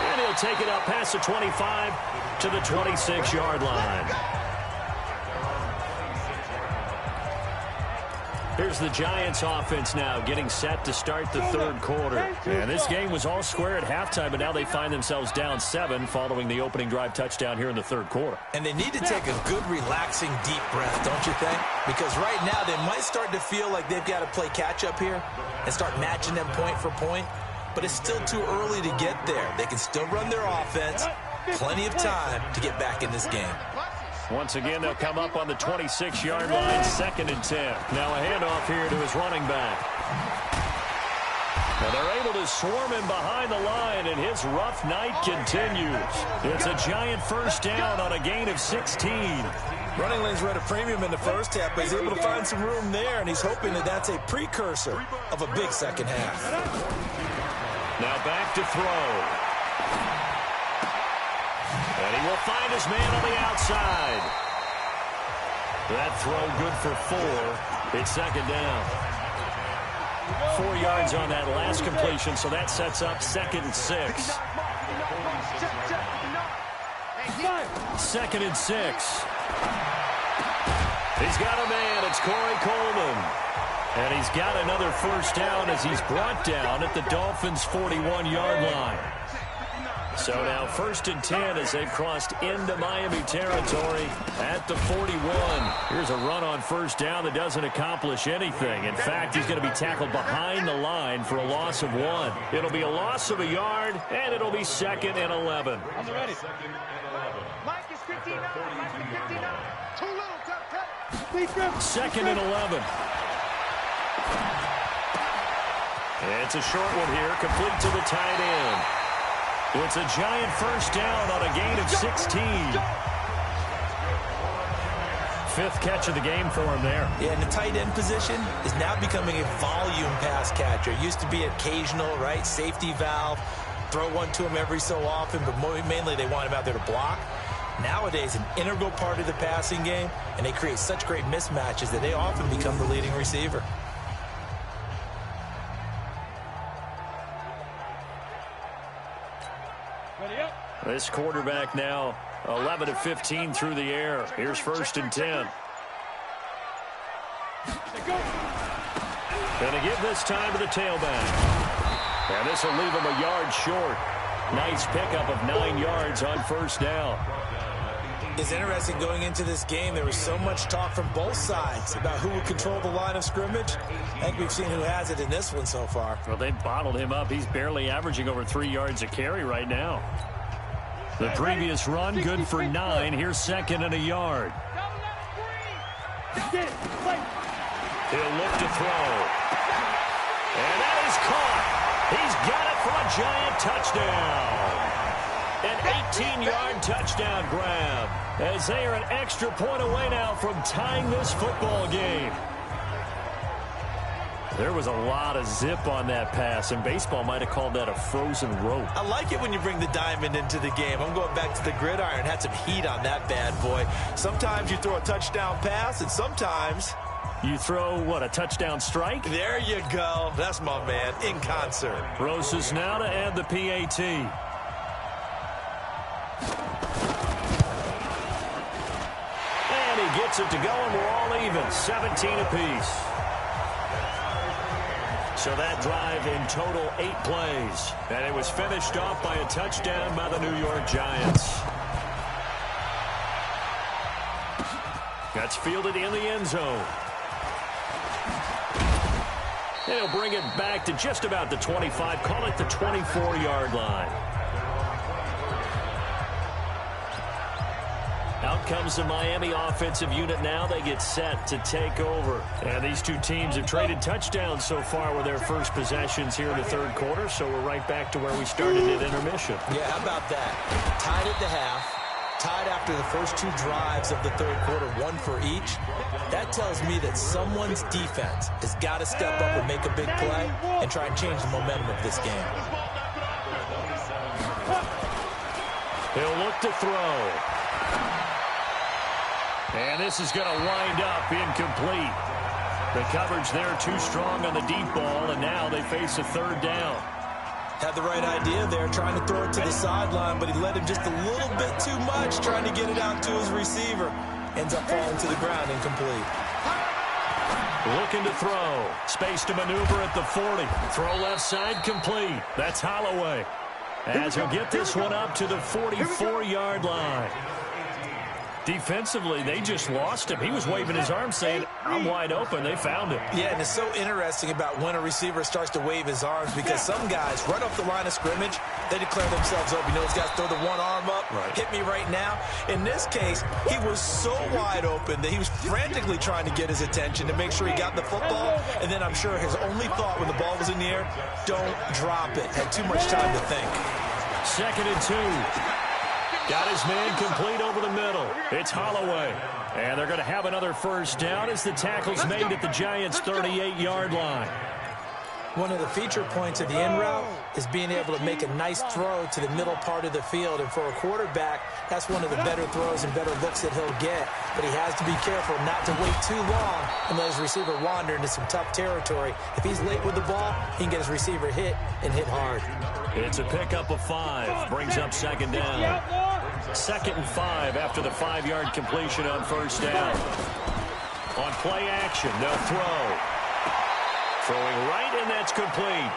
And he'll take it up past the 25 to the 26-yard line. Here's the Giants offense now getting set to start the third quarter. And this game was all square at halftime, but now they find themselves down 7 following the opening drive touchdown here in the third quarter. And they need to take a good, relaxing, deep breath, don't you think? Because right now they might start to feel like they've got to play catch-up here and start matching them point for point. But it's still too early to get there. They can still run their offense. Plenty of time to get back in this game. Once again, they'll come up on the 26-yard line, 2nd and 10. Now a handoff here to his running back. And they're able to swarm him behind the line, and his rough night continues. It's a giant first down on a gain of 16. Running lanes were at a premium in the first half, but he's able to find some room there, and he's hoping that that's a precursor of a big second half. Now back to throw. And he will find his man on the outside. That throw good for 4. It's second down. 4 yards on that last completion, so that sets up 2nd and 6. 2nd and 6. He's got a man. It's Corey Coleman. And he's got another first down as he's brought down at the Dolphins' 41-yard line. So now 1st and 10 as they've crossed into Miami territory at the 41. Here's a run on first down that doesn't accomplish anything. In fact, he's going to be tackled behind the line for a loss of 1. It'll be a loss of a yard, and it'll be 2nd and 11. I'm ready. Mike is 59. Mike is 59. Too little, cut. 2nd and 11. It's a short one here, complete to the tight end. It's a giant first down on a gain of 16. 5th catch of the game for him there. Yeah, and the tight end position is now becoming a volume pass catcher. It used to be occasional, right? Safety valve, throw one to him every so often, but mainly they want him out there to block. Nowadays, an integral part of the passing game, and they create such great mismatches that they often become the leading receiver. This quarterback now 11 of 15 through the air. Here's 1st and 10. Going to give this time to the tailback. And this will leave him a yard short. Nice pickup of 9 yards on first down. It's interesting going into this game. There was so much talk from both sides about who would control the line of scrimmage. I think we've seen who has it in this one so far. Well, they bottled him up. He's barely averaging over 3 yards a carry right now. The previous run, good for 9. Here's 2nd and a yard. He'll look to throw. And that is caught. He's got it for a giant touchdown. An 18-yard touchdown grab, as they are an extra point away now from tying this football game. There was a lot of zip on that pass, and baseball might have called that a frozen rope. I like it when you bring the diamond into the game. I'm going back to the gridiron. Had some heat on that bad boy. Sometimes you throw a touchdown pass, and sometimes you throw, what, a touchdown strike? There you go. That's my man, in concert. Rosas now to add the PAT. And he gets it to go, and we're all even, 17 apiece. So that drive in total 8 plays. And it was finished off by a touchdown by the New York Giants. That's fielded in the end zone. They'll bring it back to just about the 25. Call it the 24-yard line. Out comes the Miami offensive unit now. They get set to take over. And these two teams have traded touchdowns so far with their first possessions here in the third quarter. So we're right back to where we started at intermission. Yeah, how about that? Tied at the half. Tied after the first 2 drives of the third quarter, 1 for each. That tells me that someone's defense has got to step up and make a big play and try and change the momentum of this game. He'll look to throw. And this is going to wind up incomplete. The coverage there too strong on the deep ball, and now they face a third down. Had the right idea there, trying to throw it to the sideline, but he let him just a little bit too much, trying to get it out to his receiver. Ends up falling to the ground, incomplete. Looking to throw. Space to maneuver at the 40. Throw left side, complete. That's Holloway. As he'll get this one up to the 44-yard line. Defensively, they just lost him. He was waving his arm saying, I'm wide open. They found him. Yeah, and it's so interesting about when a receiver starts to wave his arms because some guys, right off the line of scrimmage, they declare themselves open. You know, those guys throw the one arm up, hit me right now. In this case, he was so wide open that he was frantically trying to get his attention to make sure he got the football. And then I'm sure his only thought when the ball was in the air, don't drop it. Had too much time to think. 2nd and 2. Got his man complete over the middle. It's Holloway. And they're going to have another first down as the tackle's made at the Giants' 38-yard line. One of the feature points of the in route is being able to make a nice throw to the middle part of the field. And for a quarterback, that's one of the better throws and better looks that he'll get. But he has to be careful not to wait too long and let his receiver wander into some tough territory. If he's late with the ball, he can get his receiver hit and hit hard. It's a pickup of 5. Brings up 2nd down. 2nd and 5 after the 5-yard completion on first down. On play action, they'll throw. Throwing right, and that's complete.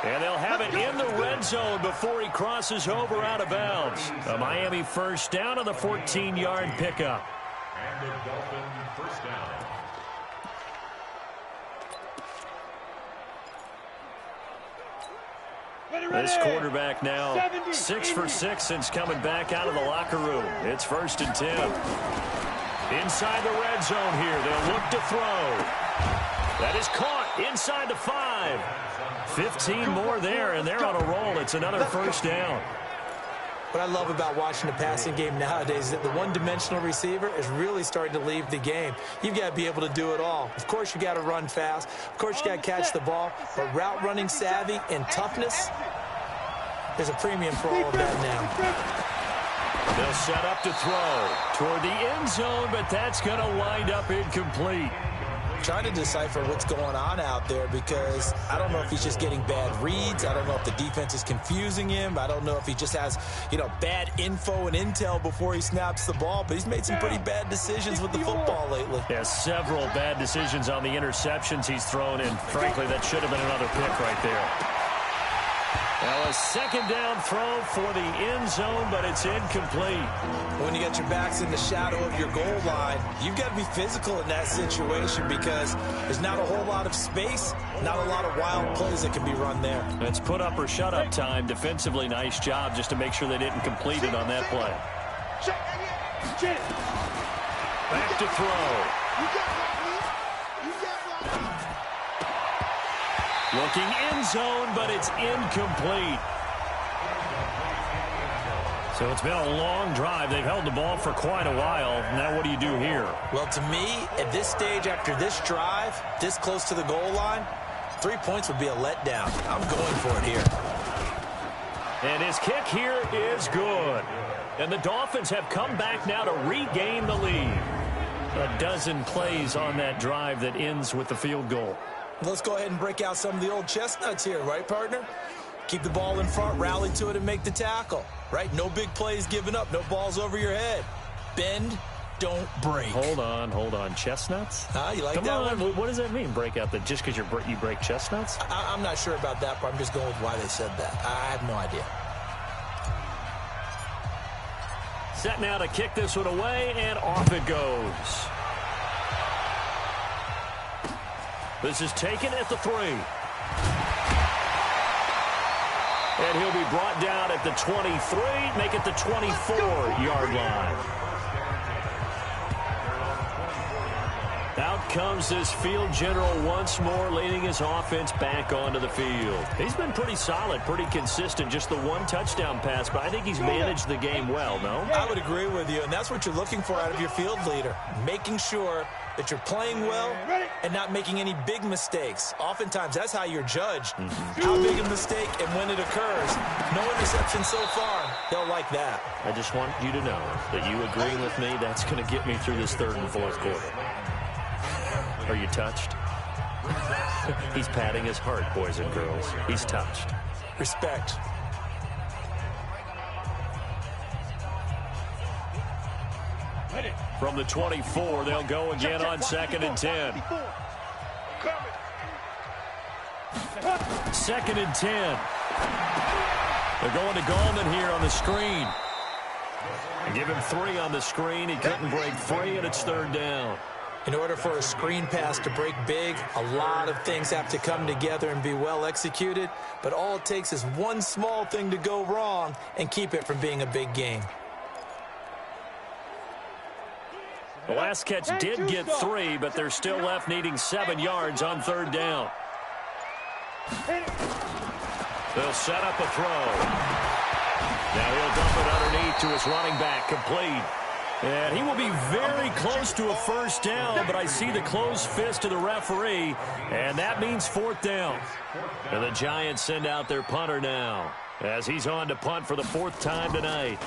And they'll have it in the red zone before he crosses over out of bounds. A Miami first down on the 14-yard pickup. And the Dolphin first down. This quarterback now 6 for 6 since coming back out of the locker room. It's 1st and 10. Inside the red zone here. They'll look to throw. That is caught inside the 5. 15 more there, and they're on a roll. It's another first down. What I love about watching the passing game nowadays is that the one-dimensional receiver is really starting to leave the game. You've got to be able to do it all. Of course, you got to run fast. Of course, you got to catch the ball. But route running savvy and toughness, there's a premium for all of that now. They'll set up to throw toward the end zone, but that's going to wind up incomplete. Trying to decipher what's going on out there because I don't know if he's just getting bad reads. I don't know if the defense is confusing him. I don't know if he just has, bad info and intel before he snaps the ball. But he's made some pretty bad decisions with the football lately. Yeah, several bad decisions on the interceptions he's thrown in. Frankly, that should have been another pick right there. Now a 2nd down throw for the end zone, but it's incomplete. When you got your backs in the shadow of your goal line, you've got to be physical in that situation because there's not a whole lot of space, not a lot of wild plays that can be run there. It's put up or shut up time. Defensively, nice job just to make sure they didn't complete it on that play. Back to throw. Looking end zone, but it's incomplete. So it's been a long drive. They've held the ball for quite a while. Now what do you do here? Well, to me, at this stage, after this drive, this close to the goal line, 3 points would be a letdown. I'm going for it here. And his kick here is good. And the Dolphins have come back now to regain the lead. A dozen plays on that drive that ends with the field goal. Let's go ahead and break out some of the old chestnuts here, right, partner? Keep the ball in front, rally to it, and make the tackle, right? No big plays given up, no balls over your head. Bend, don't break. Hold on. Chestnuts? You like Come that on. one? What does that mean, break out? Just because you break chestnuts? I'm not sure about that, but I'm just going with why they said that. I have no idea. Set now to kick this one away, and off it goes. This is taken at the 3. And he'll be brought down at the 23, make it the 24-yard line. Out comes this field general once more, leading his offense back onto the field. He's been pretty solid, pretty consistent, just the one touchdown pass, but I think he's managed the game well, no? I would agree with you, and that's what you're looking for out of your field leader, making sure that you're playing well and not making any big mistakes. Oftentimes, that's how you're judged. How big a mistake and when it occurs. No interception so far. They'll like that. I just want you to know that you agreeing with me, that's going to get me through this 3rd and 4th quarter. Are you touched? He's patting his heart, boys and girls. He's touched. Respect. From the 24, they'll go again on 2nd and 10. 2nd and 10. They're going to Gallman here on the screen. Give him 3 on the screen. He couldn't break free, and it's 3rd down. In order for a screen pass to break big, a lot of things have to come together and be well executed, but all it takes is one small thing to go wrong and keep it from being a big game. The last catch did get 3, but they're still left needing 7 yards on 3rd down. They'll set up a throw. Now he'll dump it underneath to his running back, complete. And he will be very close to a 1st down, but I see the closed fist of the referee, and that means 4th down. And the Giants send out their punter now, as he's on to punt for the 4th time tonight.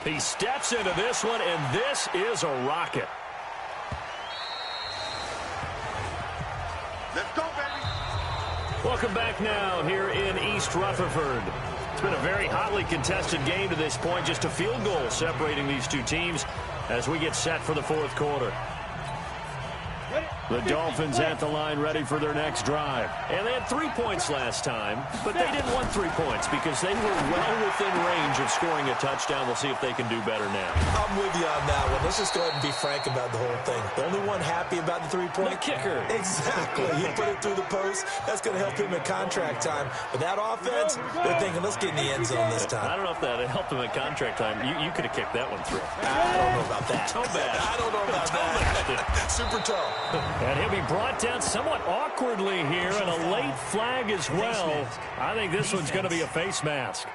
He steps into this one, and this is a rocket. Let's go, baby. Welcome back now here in East Rutherford. It's been a very hotly contested game to this point. Just a field goal separating these two teams as we get set for the 4th quarter. The Dolphins at the line ready for their next drive. And they had 3 points last time, but they didn't want 3 points because they were well within range of scoring a touchdown. We'll see if they can do better now. I'm with you on that one. Let's just go ahead and be frank about the whole thing. The only one happy about the 3-point? The kicker. Exactly. He put it through the post. That's going to help him at contract time. But that offense, they're thinking, let's get in the end zone this time. I don't know if that helped him at contract time. You could have kicked that one through. I don't know about that. Toe bad. I don't know about that. Super toe. And he'll be brought down somewhat awkwardly here, and a late flag as well. I think this one's going to be a face mask.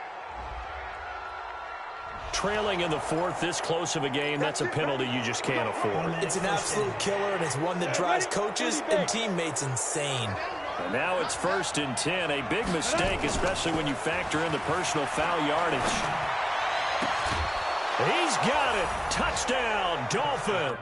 Trailing in the 4th, this close of a game, that's a penalty you just can't afford. It's an absolute killer, and it's one that drives coaches and teammates insane. And now it's 1st and 10, a big mistake, especially when you factor in the personal foul yardage. He's got it. Touchdown, Dolphins.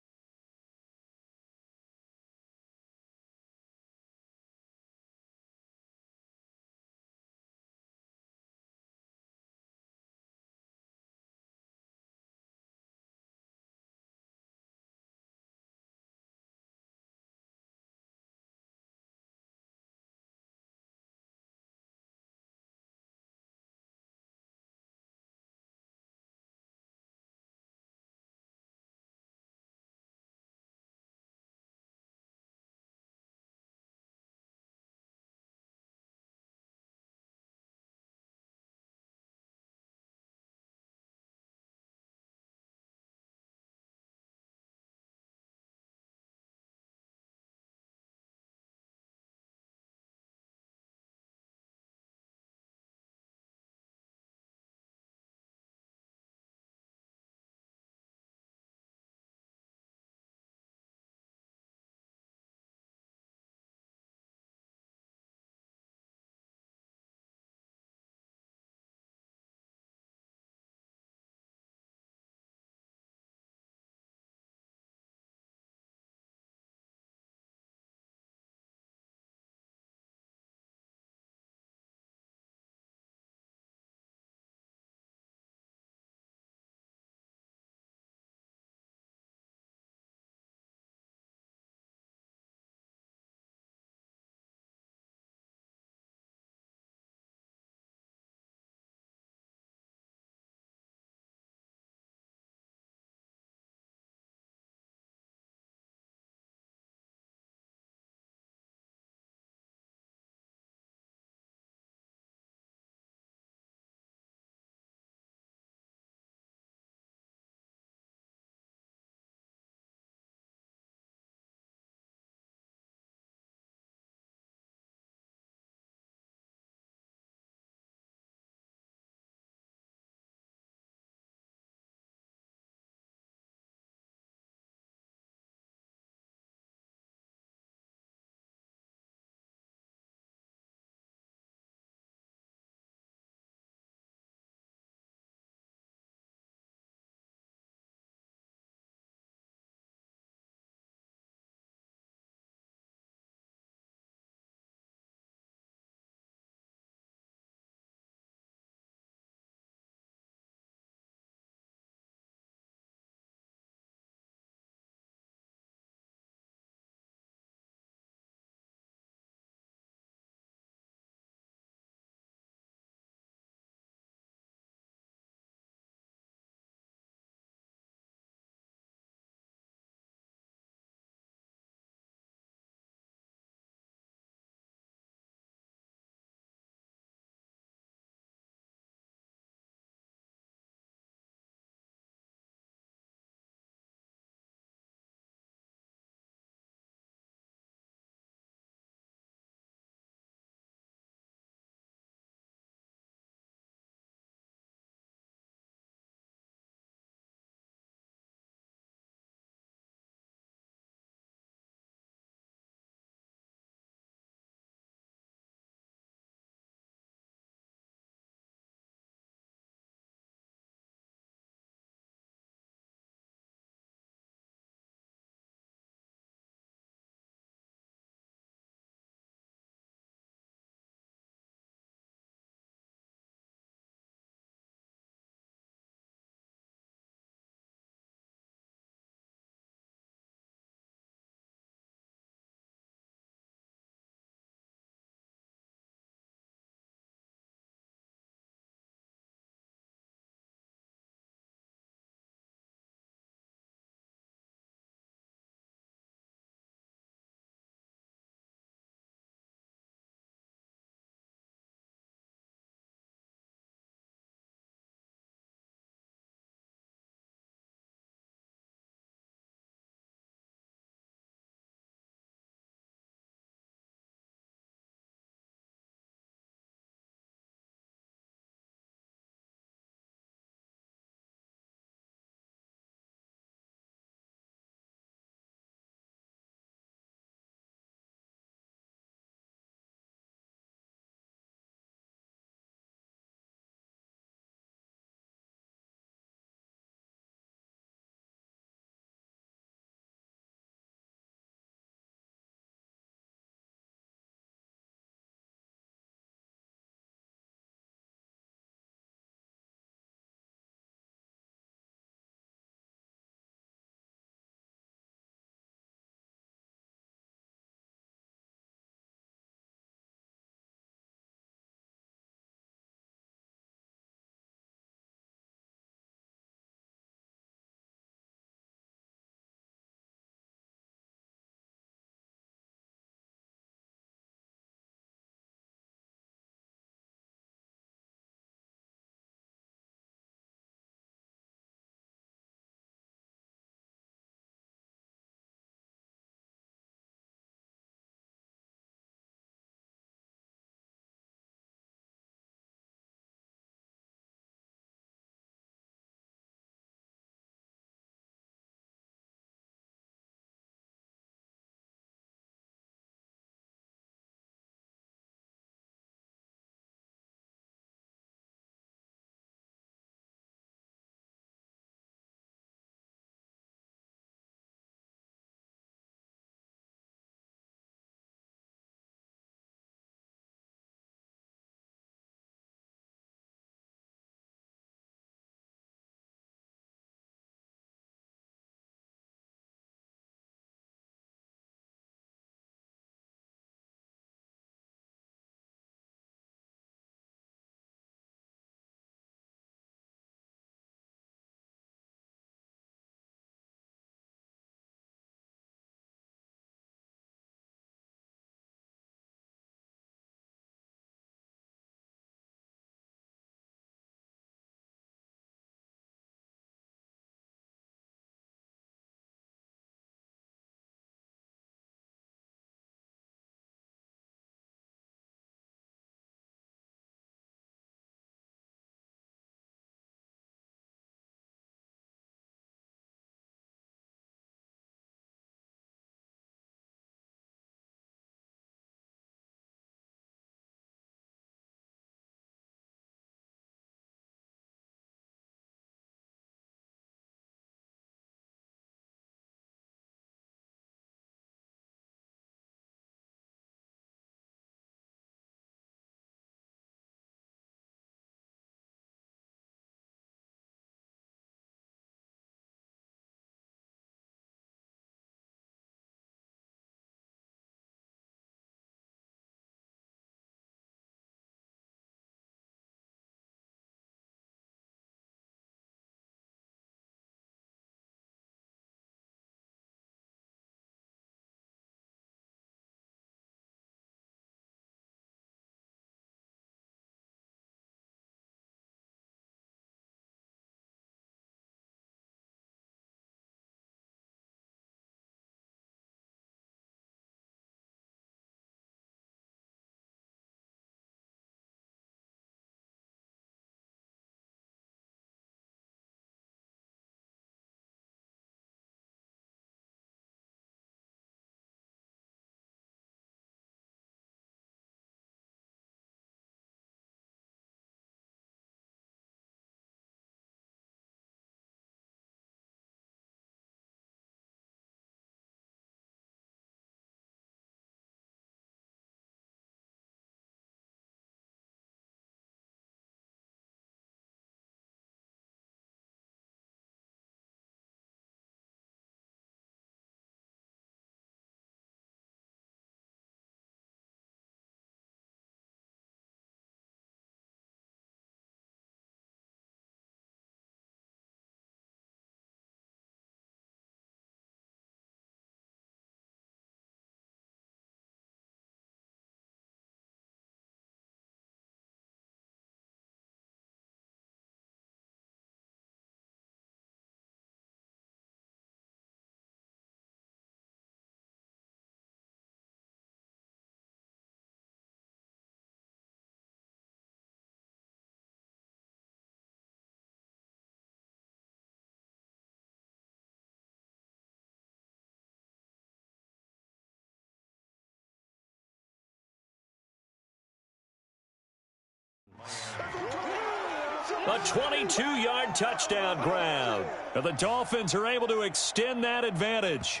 A 22-yard touchdown grab. And the Dolphins are able to extend that advantage.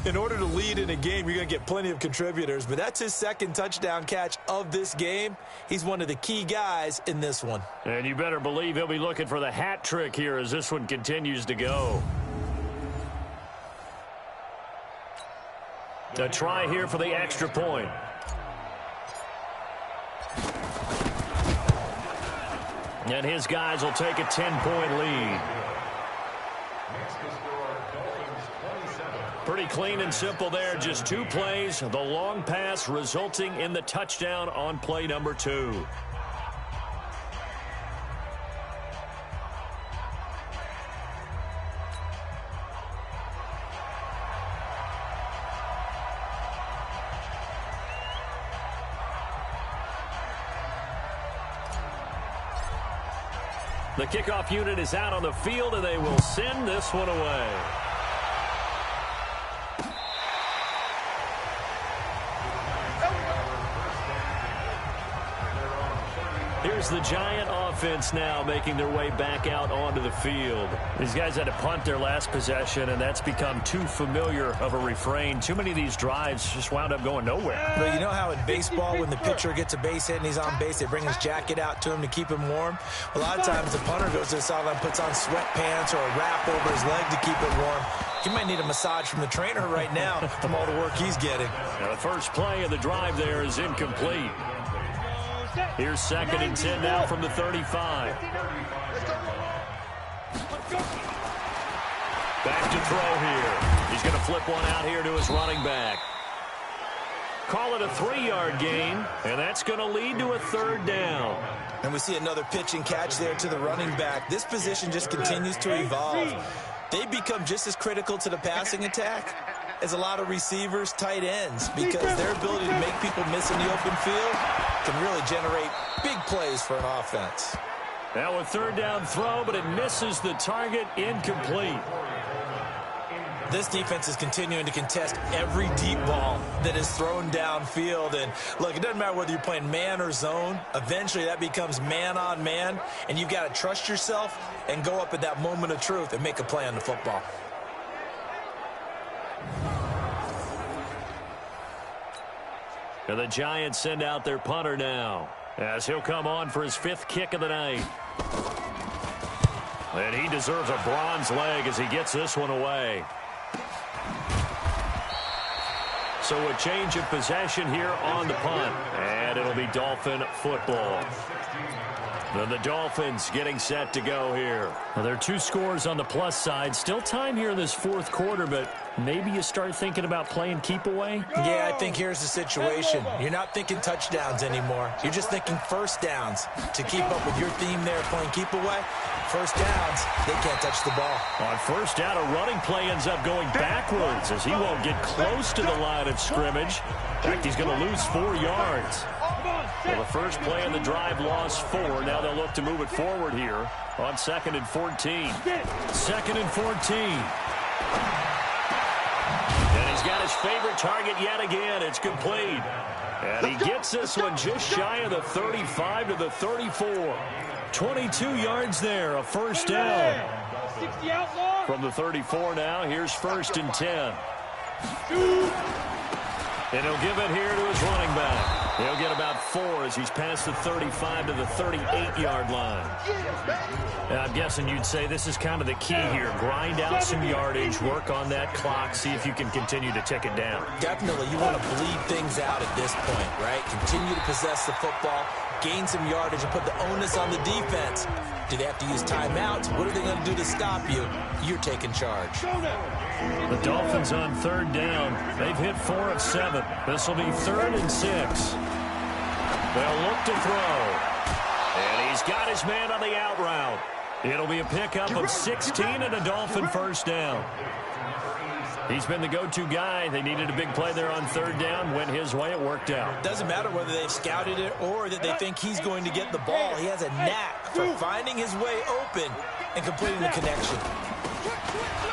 In order to lead in a game, you're going to get plenty of contributors, but that's his second touchdown catch of this game. He's one of the key guys in this one. And you better believe he'll be looking for the hat trick here as this one continues to go. A try here for the extra point. And his guys will take a 10-point lead. Pretty clean and simple there. Just 2 plays. The long pass resulting in the touchdown on play number 2. The kickoff unit is out on the field, and they will send this one away. Here's the Giant offense now making their way back out onto the field. These guys had to punt their last possession, and that's become too familiar of a refrain. Too many of these drives just wound up going nowhere. But you know how in baseball, when the pitcher gets a base hit and he's on base, they bring his jacket out to him to keep him warm? A lot of times the punter goes to the sideline, puts on sweatpants or a wrap over his leg to keep it warm. He might need a massage from the trainer right now from all the work he's getting. Now the first play of the drive there is incomplete. Here's 2nd and 10 now from the 35. Back to throw here. He's going to flip one out here to his running back. Call it a 3-yard gain, and that's going to lead to a 3rd down. And we see another pitch and catch there to the running back. This position just continues to evolve. They become just as critical to the passing attack as a lot of receivers, tight ends, because their ability to make people miss in the open field can really generate big plays for an offense. Now a 3rd down throw, but it misses the target, incomplete. This defense is continuing to contest every deep ball that is thrown downfield. And look, it doesn't matter whether you're playing man or zone. Eventually that becomes man on man, and you've got to trust yourself and go up at that moment of truth and make a play on the football. And the Giants send out their punter now, as he'll come on for his 5th kick of the night. And he deserves a bronze leg as he gets this one away. So a change of possession here on the punt, and it'll be Dolphin football. Then the Dolphins getting set to go here. Well, there are 2 scores on the plus side. Still time here in this 4th quarter, but maybe you start thinking about playing keep away? Yeah, I think here's the situation. You're not thinking touchdowns anymore. You're just thinking first downs. To keep up with your theme there, playing keep away, first downs, they can't touch the ball. On first down, a running play ends up going backwards as he won't get close to the line of scrimmage. In fact, he's going to lose 4 yards. Well, the first play of the drive lost 4. Now they'll look to move it forward here on 2nd and 14. 2nd and 14. And he's got his favorite target yet again. It's complete. And he gets this one just shy of the 35 to the 34. 22 yards there, a first down. From the 34 now, here's 1st and 10. And he'll give it here to his running back. He'll get about 4 as he's past the 35 to the 38-yard line. And I'm guessing you'd say this is kind of the key here. Grind out some yardage, work on that clock, see if you can continue to tick it down. Definitely, you want to bleed things out at this point, right? Continue to possess the football, gain some yardage, and put the onus on the defense. Do they have to use timeouts? What are they going to do to stop you? You're taking charge. The Dolphins on 3rd down. They've hit 4 of 7. This will be 3rd and 6. They'll look to throw. And he's got his man on the out route. It'll be a pickup of 16 and a Dolphin first down. He's been the go-to guy. They needed a big play there on 3rd down. Went his way. It worked out. Doesn't matter whether they've scouted it or that they think he's going to get the ball. He has a knack for finding his way open and completing the connection.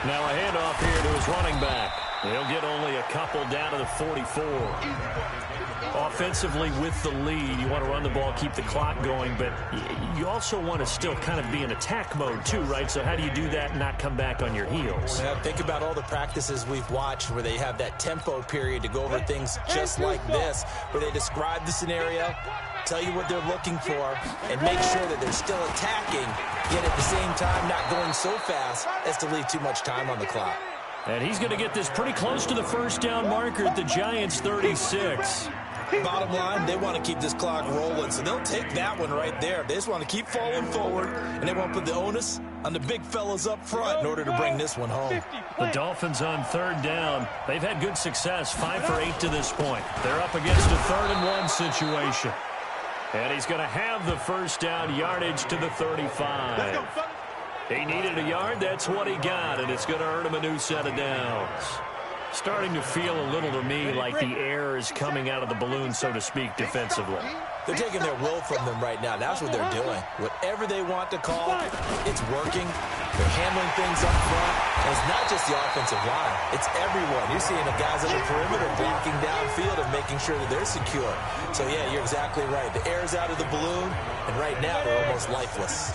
Now a handoff here to his running back. He'll get only a couple down to the 44. Offensively with the lead, you want to run the ball, keep the clock going, but you also want to still kind of be in attack mode too, right? So how do you do that and not come back on your heels? Yeah, think about all the practices we've watched where they have that tempo period to go over things just like this, where they describe the scenario, tell you what they're looking for, and make sure that they're still attacking, yet at the same time not going so fast as to leave too much time on the clock. And he's going to get this pretty close to the first down marker at the Giants' 36. Bottom line, they want to keep this clock rolling, so they'll take that one right there. They just want to keep falling forward, and they want to put the onus on the big fellas up front in order to bring this one home. The Dolphins on third down. They've had good success, 5 for 8 to this point. They're up against a 3rd and 1 situation. And he's going to have the first down yardage to the 35. He needed a yard. That's what he got, and it's going to earn him a new set of downs. Starting to feel a little to me like the air is coming out of the balloon, so to speak, defensively. They're taking their will from them right now. That's what they're doing. Whatever they want to call, it's working. They're handling things up front. And it's not just the offensive line. It's everyone. You're seeing the guys on the perimeter blocking downfield and making sure that they're secure. So, yeah, you're exactly right. The air's out of the balloon, and right now they're almost lifeless.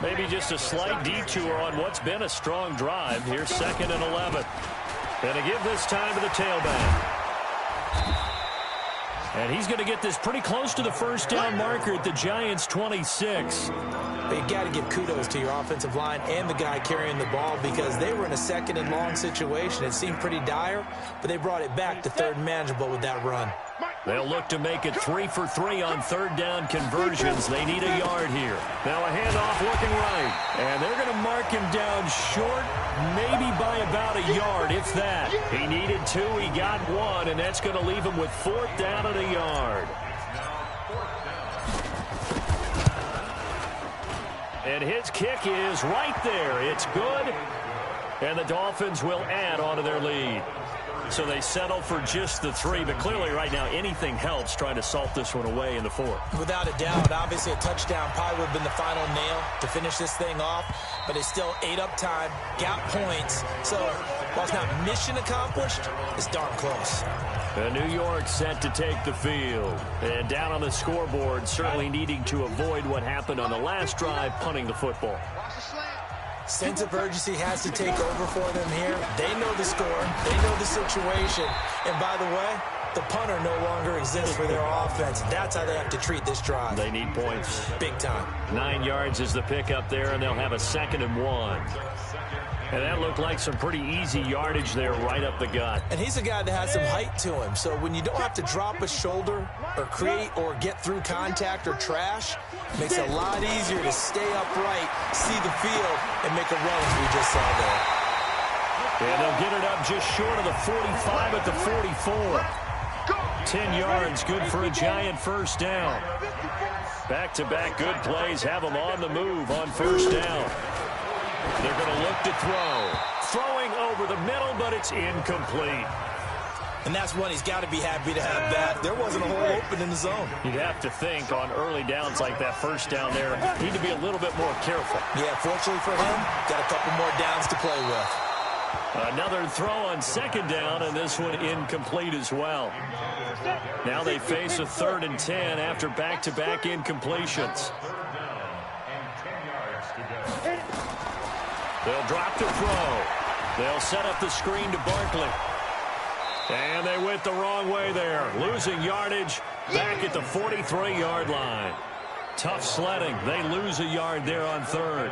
Maybe just a slight detour on what's been a strong drive. Here's 2nd and 11. Going to give this time to the tailback. And he's going to get this pretty close to the first down marker at the Giants' 26. But you got to give kudos to your offensive line and the guy carrying the ball because they were in a 2nd and long situation. It seemed pretty dire, but they brought it back to 3rd and manageable with that run. They'll look to make it 3 for 3 on 3rd down conversions. They need a yard here. Now a handoff looking right. And they're going to mark him down short, maybe by about a yard, if that. He needed 2, he got 1, and that's going to leave him with 4th down and a yard. And his kick is right there. It's good. And the Dolphins will add on to their lead. So they settle for just the 3, but clearly right now anything helps trying to salt this one away in the 4th. Without a doubt, obviously a touchdown probably would have been the final nail to finish this thing off, but it's still ate up time, got points. So while it's not mission accomplished, it's darn close. New York set to take the field. And down on the scoreboard, certainly needing to avoid what happened on the last drive, punting the football. Sense of urgency has to take over for them here. They know the score. They know the situation. And by the way, the punter no longer exists for their offense. That's how they have to treat this drive. They need points. Big time. 9 yards is the pickup there, and they'll have a 2nd and 1. And that looked like some pretty easy yardage there right up the gut. And he's a guy that has some height to him. So when you don't have to drop a shoulder or create or get through contact or trash, it makes it a lot easier to stay upright, see the field, and make a run as we just saw there. And they'll get it up just short of the 45 at the 44. 10 yards, good for a Giant first down. Back-to-back good plays have them on the move on first down. They're going to look to throw. Throwing over the middle, but it's incomplete. And that's one he's got to be happy to have back. There wasn't a hole open in the zone. You'd have to think on early downs like that first down there, need to be a little bit more careful. Yeah, fortunately for him, got a couple more downs to play with. Another throw on 2nd down, and this one incomplete as well. Now they face a 3rd and 10 after back-to-back incompletions. They'll drop the throw. They'll set up the screen to Barkley. And they went the wrong way there. Losing yardage back at the 43-yard line. Tough sledding. They lose a yard there on 3rd.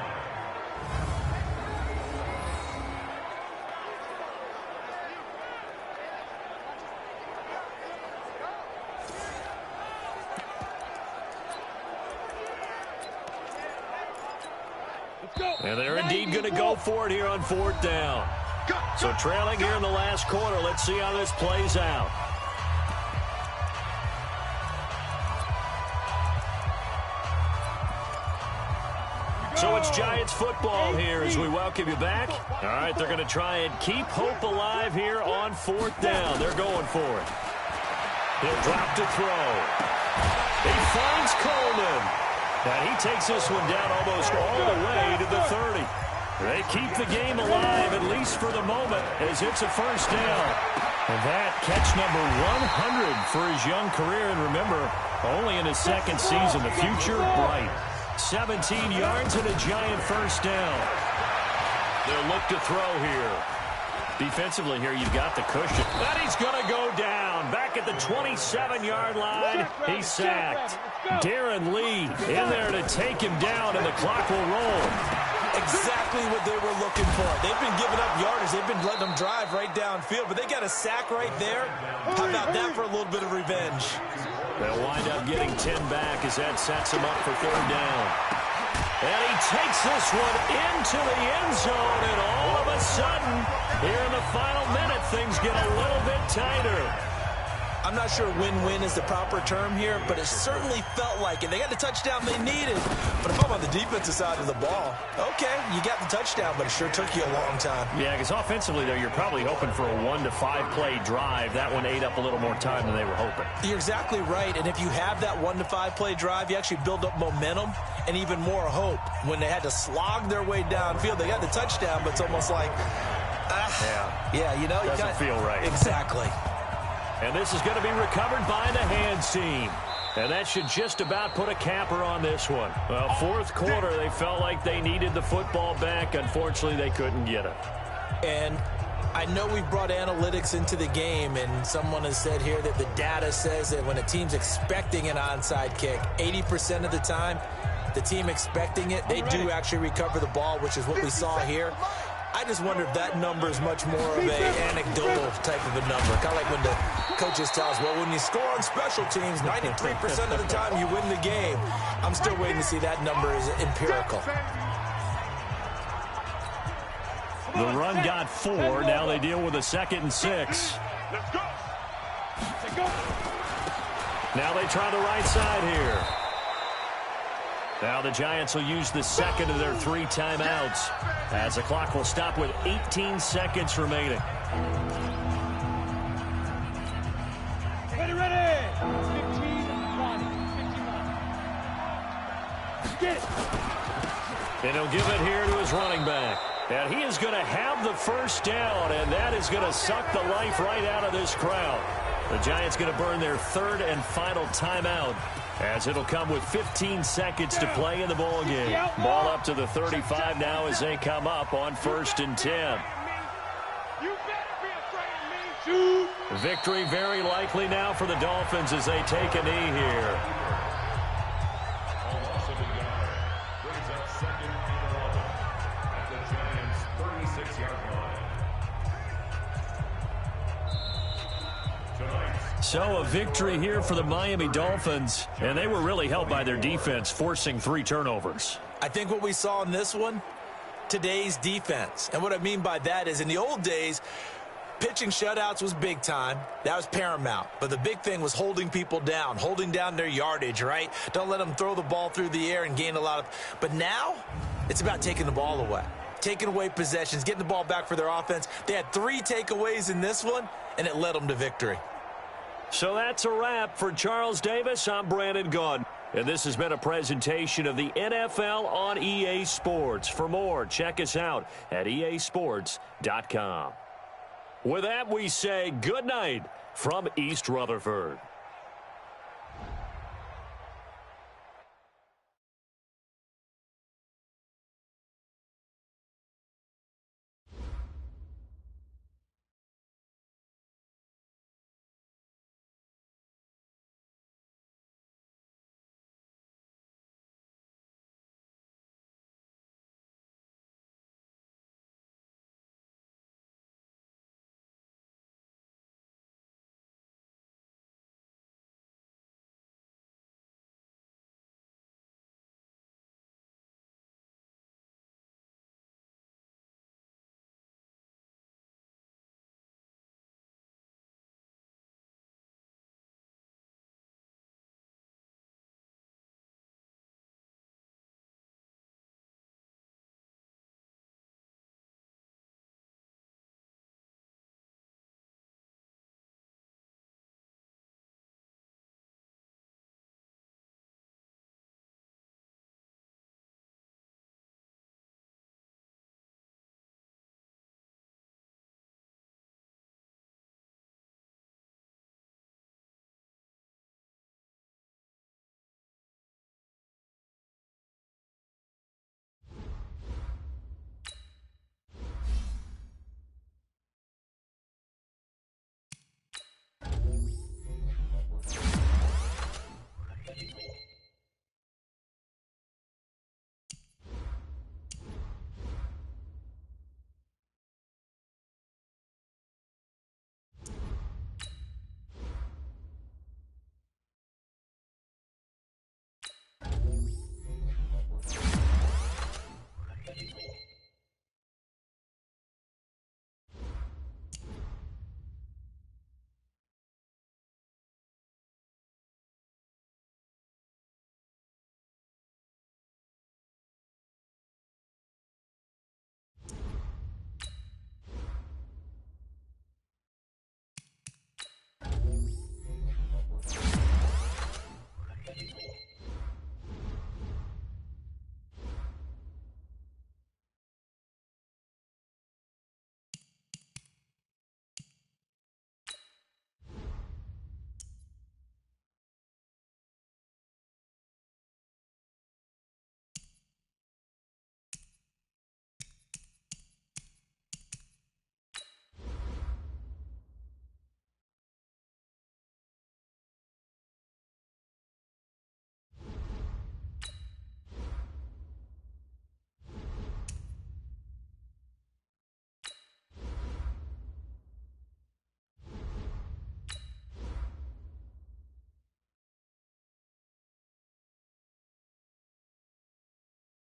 And they're indeed going to go for it here on 4th down. So trailing here in the last quarter. Let's see how this plays out. So it's Giants football here as we welcome you back. All right, they're going to try and keep hope alive here on 4th down. They're going for it. He'll drop to throw. He finds Coleman. And he takes this one down almost all the way to the 30. They keep the game alive, at least for the moment, as it's a first down. And that catch number 100 for his young career. And remember, only in his second season. The future bright. 17 yards and a giant first down. They'll look to throw here. Defensively here, you've got the cushion. And he's going to go down. Back at the 27-yard line. He's sacked. Darren Lee in there to take him down, and the clock will roll. Exactly what they were looking for. They've been giving up yardage. They've been letting them drive right downfield, but they got a sack right there. How about that for a little bit of revenge? They'll wind up getting 10 back as that sets him up for third down. And he takes this one into the end zone, and all of a sudden, here in the final minute, things get a little bit tighter. I'm not sure win-win is the proper term here, but it certainly felt like it. They got the touchdown they needed. But if I'm on the defensive side of the ball, okay, you got the touchdown, but it sure took you a long time. Yeah, because offensively, though, you're probably hoping for a 1 to 5 play drive. That one ate up a little more time than they were hoping. You're exactly right, and if you have that 1 to 5 play drive, you actually build up momentum and even more hope. When they had to slog their way downfield, they got the touchdown, but it's almost like, yeah, you know. Doesn't feel right. Exactly. And this is going to be recovered by the hands team. And that should just about put a capper on this one. Well, fourth quarter, they felt like they needed the football back. Unfortunately, they couldn't get it. And I know we've brought analytics into the game, and someone has said here that the data says that when a team's expecting an onside kick, 80% of the time, the team expecting it, they do actually recover the ball, which is what we saw here. I just wonder if that number is much more of an anecdotal type of a number. Kind of like when the coaches tell us, well, when you score on special teams, 93% of the time you win the game. I'm still waiting to see that number is empirical. The run got 4. Now they deal with a 2nd and 6. Let's go. Now they try the right side here. Now the Giants will use the second of their 3 timeouts as the clock will stop with 18 seconds remaining. Ready. 15, 1, 51. Get it. And he'll give it here to his running back. And he is going to have the first down, and that is going to suck the life right out of this crowd. The Giants going to burn their 3rd and final timeout, as it'll come with 15 seconds to play in the ball game. Ball up to the 35 now as they come up on 1st and 10. You better be afraid of me. Shoot. Victory very likely now for the Dolphins as they take a knee here. Brings up 2nd and 11 at the Giants' 36-yard line. So a victory here for the Miami Dolphins, and they were really helped by their defense, forcing 3 turnovers. I think what we saw in this one, today's defense. And what I mean by that is in the old days, pitching shutouts was big time. That was paramount. But the big thing was holding people down, holding down their yardage, right? Don't let them throw the ball through the air and gain a lot of... But now, it's about taking the ball away. Taking away possessions, getting the ball back for their offense. They had 3 takeaways in this one, and it led them to victory. So that's a wrap for Charles Davis. I'm Brandon Gunn. And this has been a presentation of the NFL on EA Sports. For more, check us out at easports.com. With that, we say good night from East Rutherford.